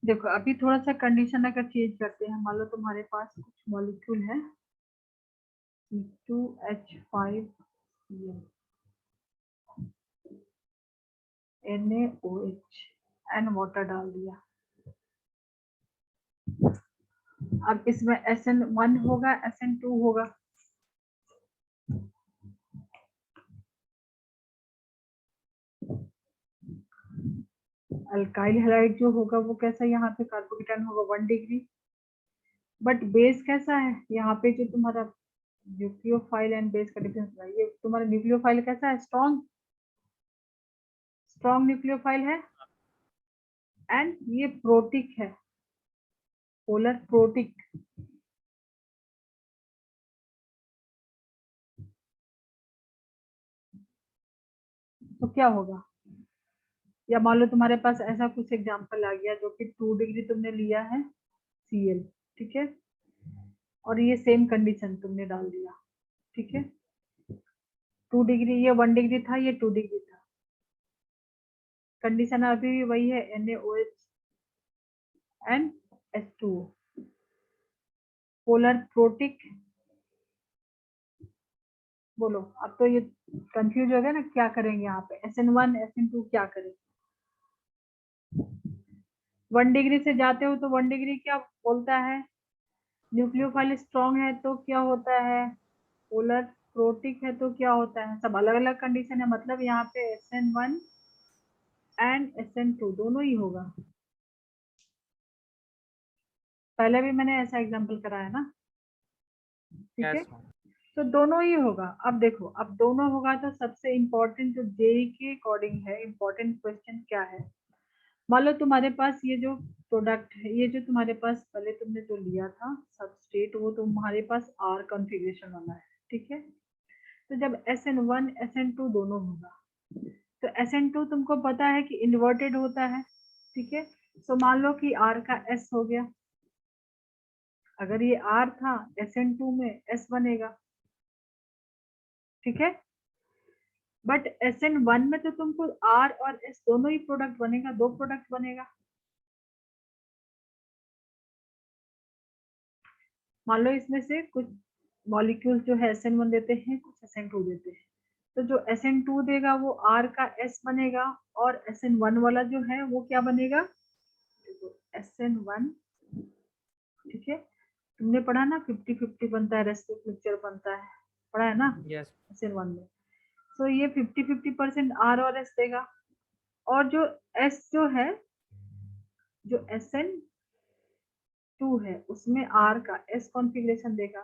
देखो अभी थोड़ा सा कंडीशन अगर चेंज करते हैं, मान लो तुम्हारे पास कुछ मॉलिक्यूल है C2H5Cl NaOH एंड वाटर डाल दिया। अब इसमें SN1 होगा, SN2 होगा। अल्काइल हैलाइड जो होगा वो कैसा, यहाँ पे कार्बोकेटायन होगा 1 डिग्री, बट बेस कैसा है, यहाँ पे जो तुम्हारा न्यूक्लियोफाइल एंड बेस का डिफरेंस है, ये तुम्हारा न्यूक्लियोफाइल कैसा है, स्ट्रॉन्ग न्यूक्लियोफाइल है, एंड ये प्रोटिक है, पोलर प्रोटिक। तो क्या होगा, या मान लो तुम्हारे पास ऐसा कुछ एग्जांपल आ गया जो कि 2 डिग्री तुमने लिया है Cl, ठीक है, और ये सेम कंडीशन तुमने डाल दिया, ठीक है, 2 डिग्री, ये 1 डिग्री था, ये 2 डिग्री था, कंडीशन अभी भी वही है, NaOH and H2O, polar protic. बोलो, अब तो ये कंफ्यूज हो गया ना, क्या करेंगे यहाँ पे, SN1 SN2 क्या करें। 1 डिग्री से जाते हो तो 1 डिग्री क्या बोलता है, न्यूक्लियोफाइल स्ट्रॉन्ग है तो क्या होता है, पोलर प्रोटिक है तो क्या होता है, सब अलग अलग कंडीशन है, मतलब यहाँ पे SN1 एंड SN2 दोनों ही होगा। पहले भी मैंने ऐसा एग्जांपल कराया ना, ठीक है, यस मैम। तो दोनों ही होगा। अब देखो, अब दोनों होगा तो सबसे इम्पोर्टेंट जो जेई के अकॉर्डिंग है, इम्पोर्टेंट क्वेश्चन क्या है, मान लो तुम्हारे पास ये जो प्रोडक्ट है, ये जो तुम्हारे पास पहले तुमने जो लिया था सबस्ट्रेट, वो तुम्हारे पास R कॉन्फ़िगरेशन वाला है, ठीक है, तो जब SN1 SN2 दोनों होगा, तो SN2 तुमको पता है कि इन्वर्टेड होता है, ठीक है, तो मान लो कि R का S हो गया, अगर ये R था SN2 में S बनेगा, ठीक है, बट SN1 में तो तुमको R और S दोनों ही प्रोडक्ट बनेगा, 2 प्रोडक्ट बनेगा। मान लो इसमें से कुछ मॉलिक्यूल जो है SN1 देते हैं, कुछ SN2 देते हैं, तो जो SN2 देगा वो R का S बनेगा, और SN1 वाला जो है वो क्या बनेगा, SN1, ठीक है, तुमने पढ़ा ना 50-50 बनता है, रेसिप्रोक मिक्सचर बनता है, पढ़ा है ना यस। SN1 में, तो ये 50-50% R और S देगा, और जो S जो है, जो SN2 है उसमें R का S कॉन्फ़िगरेशन देगा,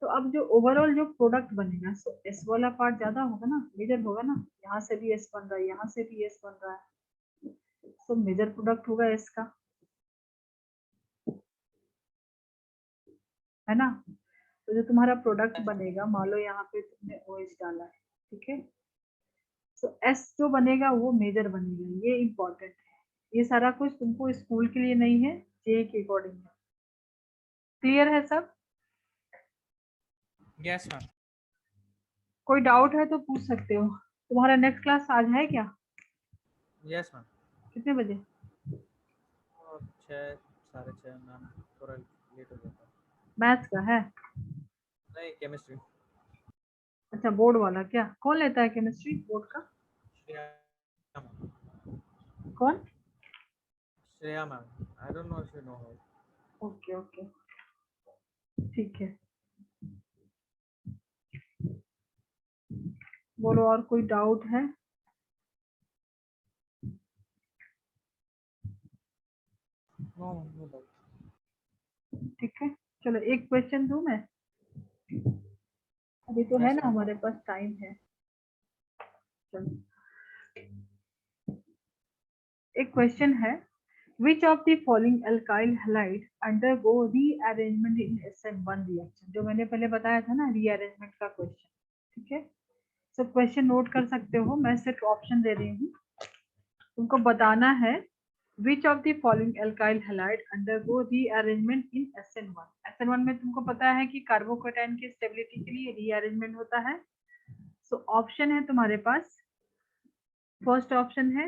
तो अब जो ओवरऑल जो प्रोडक्ट बनेगा, सो S वाला पार्ट ज्यादा होगा ना, मेजर होगा ना, यहाँ से भी S बन रहा है, यहाँ से भी S बन रहा है, तो मेजर प्रोडक्ट होगा S का, है ना, तो जो तुम्हारा प्रोडक्ट बनेगा, मान लो यहाँ पे तुमने OH डाला है, ठीक है, तो S जो बनेगा वो मेजर बनेगा, ये इम्पोर्टेंट है, ये सारा कुछ तुमको स्कूल के लिए नहीं है, जे के अकॉर्डिंग है। क्लियर है सब? Yes ma'am. कोई डाउट है तो पूछ सकते हो। तुम्हारा नेक्स्ट क्लास आज है क्या? Yes ma'am. कितने बजे? 6, 6:30 मैम, थोड़ा लेट हो जाता है। मैथ्स का है? नहीं, केमिस्ट्री। अच्छा, बोर्ड वाला क्या? कौन लेता है केमिस्ट्री बोर्ड का? श्रेया मैम। कौन? Shreya ma'am, I don't know if you know her. Okay okay, ठीक है। बोलो, और कोई डाउट है? No no doubt. ठीक है, चलो एक क्वेश्चन दूं मैं। अभी तो है यस ना, मैम। हमारे पास टाइम है। चलो, एक क्वेश्चन है, which of the following alkyl halide undergo rearrangement in SN1 reaction? जो मैंने पहले बताया था ना, रीअरेंजमेंट का क्वेश्चन। ठीक है, तो क्वेश्चन नोट कर सकते हो, मैं सिर्फ ऑप्शन दे रही हूँ, तुमको बताना है which of the following alkyl halide undergo rearrangement in SN1। SN1 में तुमको पता है कि कार्बोकेटाइन की स्टेबिलिटी के लिए रीअरेंजमेंट होता है। सो ऑप्शन है तुम्हारे पास, फर्स्ट ऑप्शन है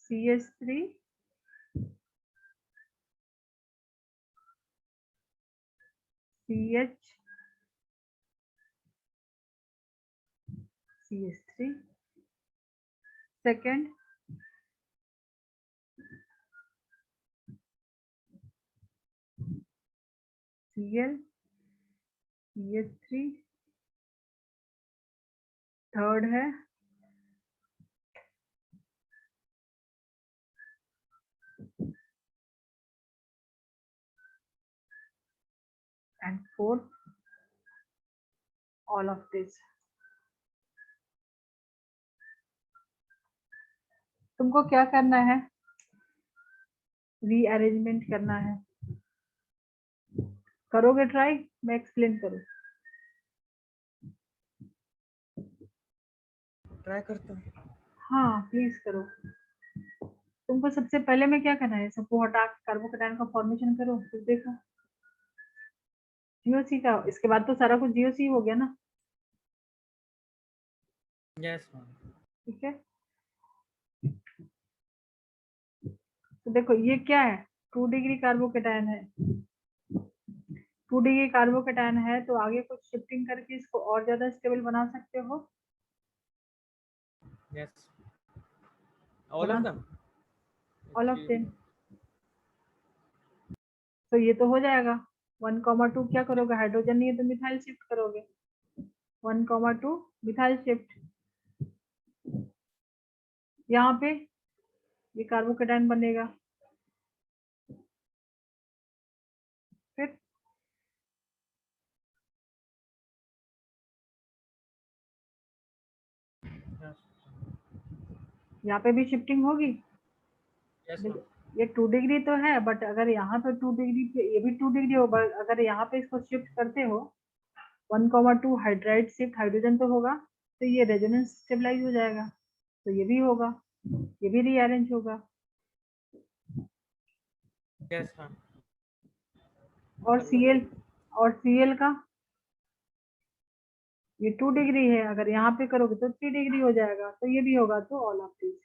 CH3, CH, CH3, second Cl, CH3, third है and fourth all of this. तुमको क्या करना है? रीअरेंजमेंट करना है। करोगे ट्राई? मैं एक्सप्लेन करूँ? ट्राई करते हैं। हाँ प्लीज करो। तुमको सबसे पहले में क्या करना है, सबको हटा कार्बोकेटाइन का फॉर्मेशन करो, फिर देखो जीओसी का। इसके बाद तो सारा कुछ जीओसी हो गया ना। Yes ma'am. ठीक है, तो देखो ये क्या है, 2 डिग्री कार्बोकेटाइन है। 2 डिग्री कार्बोकेटाइन है तो आगे कुछ शिफ्टिंग करके इसको और ज्यादा स्टेबल बना सकते हो। यस, ऑल बना of them. All of them. तो ये तो हो जाएगा। 1,2 क्या करोगे, हाइड्रोजन नहीं है तो मिथाइल शिफ्ट करोगे। 1,2 मिथाइल शिफ्ट, यहाँ पे ये कार्बोकेटाइन बनेगा। फिर यहाँ पे भी शिफ्टिंग होगी। Yes ma'am. देखो ये 2 डिग्री तो है, बट अगर यहाँ पे 2 डिग्री पे ये भी 2 डिग्री होगा, अगर यहाँ पे इसको शिफ्ट करते हो 1,2 हाइड्राइड शिफ्ट, हाइड्रोजन तो होगा, तो ये रेजोनेंस स्टेबलाइज हो जाएगा, तो ये भी होगा, ये भी रीअरेंज होगा। Yes ma'am. और Cl, और Cl का ये 2 डिग्री है, अगर यहाँ पे करोगे तो 3 डिग्री हो जाएगा, तो ये भी होगा, तो ऑल ऑफ दिस।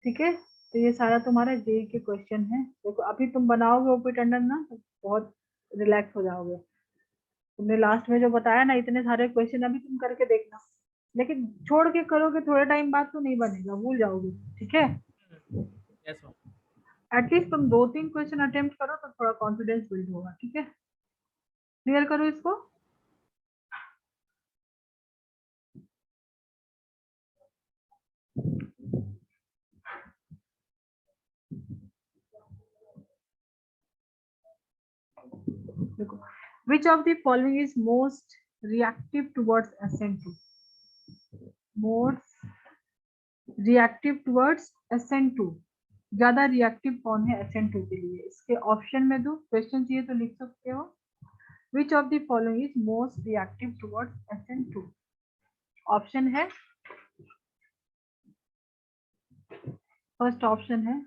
ठीक है, तो ये सारा तुम्हारा जेई के क्वेश्चन है। देखो अभी तुम बनाओगे ओपी टंडन ना, तो बहुत रिलैक्स हो जाओगे। तुमने लास्ट में जो बताया ना, इतने सारे क्वेश्चन अभी तुम करके देखना, लेकिन छोड़ के करोगे थोड़े टाइम बाद तो नहीं बनेगा, भूल जाओगे। ठीक है, यस मैम। एटलीस्ट तुम 2-3 क्वेश्चन अटेम्प्ट करो तो थोड़ा कॉन्फिडेंस बिल्ड होगा। ठीक है, क्लियर करो इसको। देखो, which of the following is most reactive towards SN2? most reactive towards SN2, ज्यादा रिएक्टिव कौन है SN2 के लिए? इसके ऑप्शन में दो, क्वेश्चन चाहिए तो लिख सकते हो। Which of the following is most reactive towards SN2? Option है फर्स्ट ऑप्शन है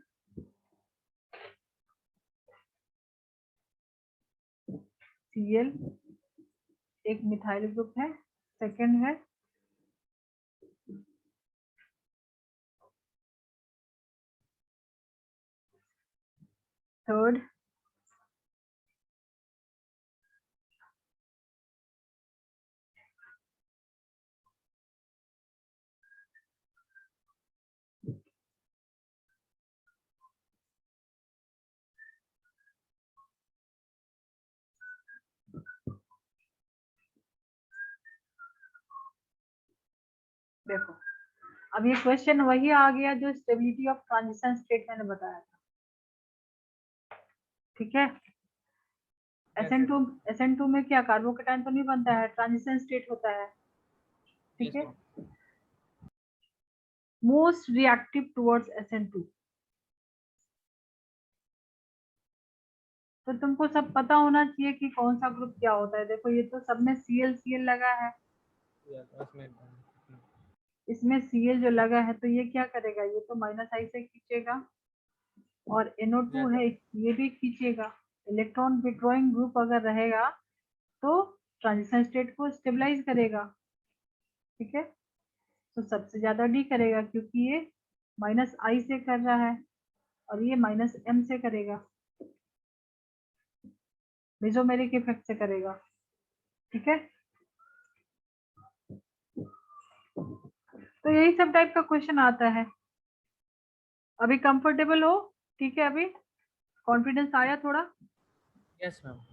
Cl, एक मिथाइल ग्रुप है। सेकंड है थर्ड देखो, अब ये क्वेश्चन वही आ गया जो स्टेबिलिटी ऑफ ट्रांजिशन स्टेट मैंने बताया था, ठीक है। SN2 में क्या कार्बोकेटाइन तो नहीं बनता है, ट्रांजिशन स्टेट होता है, ठीक है। मोस्ट रिएक्टिव टुवर्ड्स SN2, तो तुमको सब पता होना चाहिए कि कौन सा ग्रुप क्या होता है। देखो ये तो सब में Cl लगा है, इसमें Cl जो लगा है तो ये क्या करेगा, ये तो -I से खींचेगा, और NO2 है ये भी खींचेगा। इलेक्ट्रॉन विड्रॉइंग ग्रुप अगर रहेगा तो ट्रांजिशन स्टेट को स्टेबलाइज करेगा, ठीक है। तो सबसे ज्यादा D करेगा क्योंकि ये -I से कर रहा है और ये -M से करेगा, मेसोमेरिक इफेक्ट से करेगा, ठीक है। तो यही सब टाइप का क्वेश्चन आता है। अभी कंफर्टेबल हो, ठीक है, अभी कॉन्फिडेंस आया थोड़ा। Yes ma'am.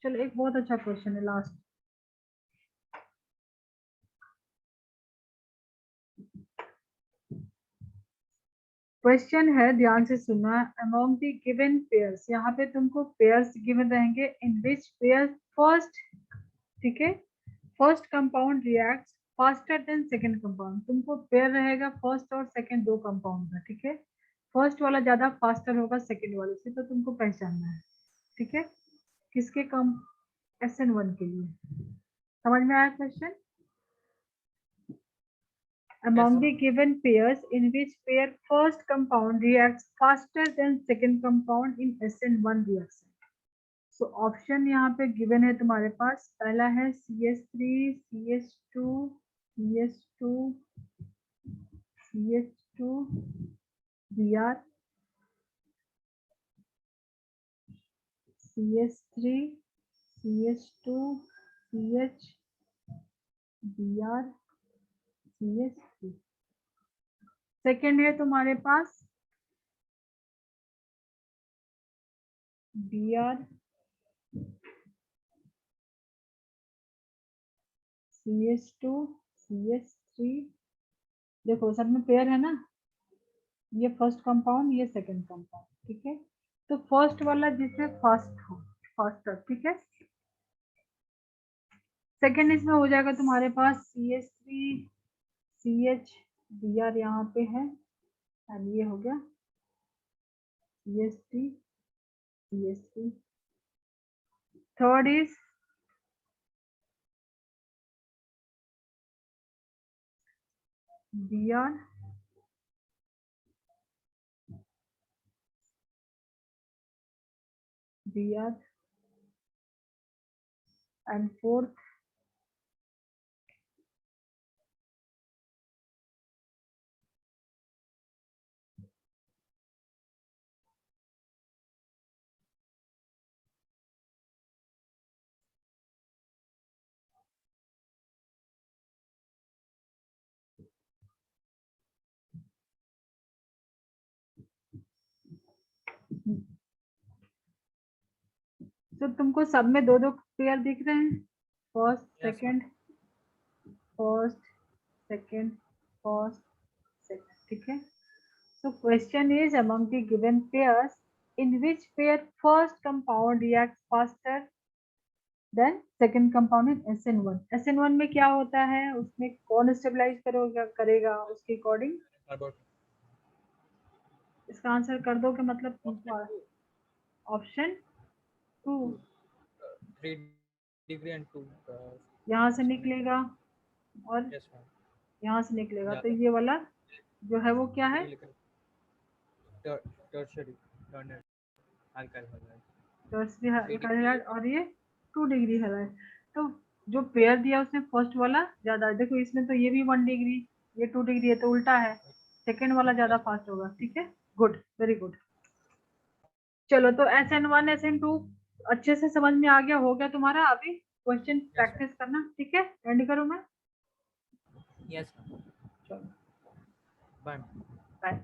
चलो एक बहुत अच्छा क्वेश्चन है लास्ट। क्वेश्चन है, ध्यान से सुनना। अमॉन्ग द गिवन पेयर्स, यहाँ पे तुमको पेयर्स गिवन रहेंगे, इन विच पेयर फर्स्ट, ठीक है, first compound reacts faster than second compound. तुमको पेयर रहेगा फर्स्ट और सेकंड दो कंपाउंड का, ठीक है। फर्स्ट वाला ज्यादा फास्टर होगा सेकंड वाले से, तो तुमको पहचानना है, ठीक है। किसके कम, SN1 के लिए। समझ में आया question? Among the given pairs in which pair first compound reacts faster than second compound in SN1 reaction. So option यहाँ पे given है तुम्हारे पास। पहला है CH3, CH2, CH2, CH2, Br, CH3, CH2, CH, Br, CH3। Second है तुम्हारे पास Br, CH2, CH3। देखो सब में पेयर है ना, ये फर्स्ट कंपाउंड, ये सेकंड कंपाउंड, ठीक है। तो फर्स्ट वाला जिसमें फास्ट हो, फास्टर, ठीक है। सेकंड इसमें हो जाएगा तुम्हारे पास CH3, CH, Br यहाँ पे है, एंड ये हो गया CH3, CH3। Third is Br, Br, and fourth तो तुमको सब में दो दो पेयर दिख रहे हैं, first second, first second, first second, ठीक है। So question is, among the given pairs, in which pair first compound reacts faster than second compound in SN1? SN1 में क्या होता है, उसमें कौन स्टेबलाइज करेगा उसके अकॉर्डिंग? इसका आंसर कर दो कि मतलब ऑप्शन 2। डिग्री एंड 2 यहाँ से निकलेगा और यस मैम यहाँ से निकलेगा, तो ज़्यादा ये वाला जो है वो क्या है, डिग्री लेकर tertiary alkyl halide tertiary 3 alkyl degree halide, और ये 2 डिग्री हैलाइड। तो जो पेयर दिया उसने फर्स्ट वाला ज्यादा है, देखो इसमें तो ये भी 1 डिग्री, ये 2 डिग्री है, तो उल्टा है, सेकेंड वाला ज्यादा यस फास्ट होगा। ठीक है, गुड, वेरी गुड। चलो, तो SN1 SN2 अच्छे से समझ में आ गया, हो गया तुम्हारा। अभी क्वेश्चन प्रैक्टिस करना, ठीक है, एंड करूँ मैं? यस मैम चलो, बाय बाय।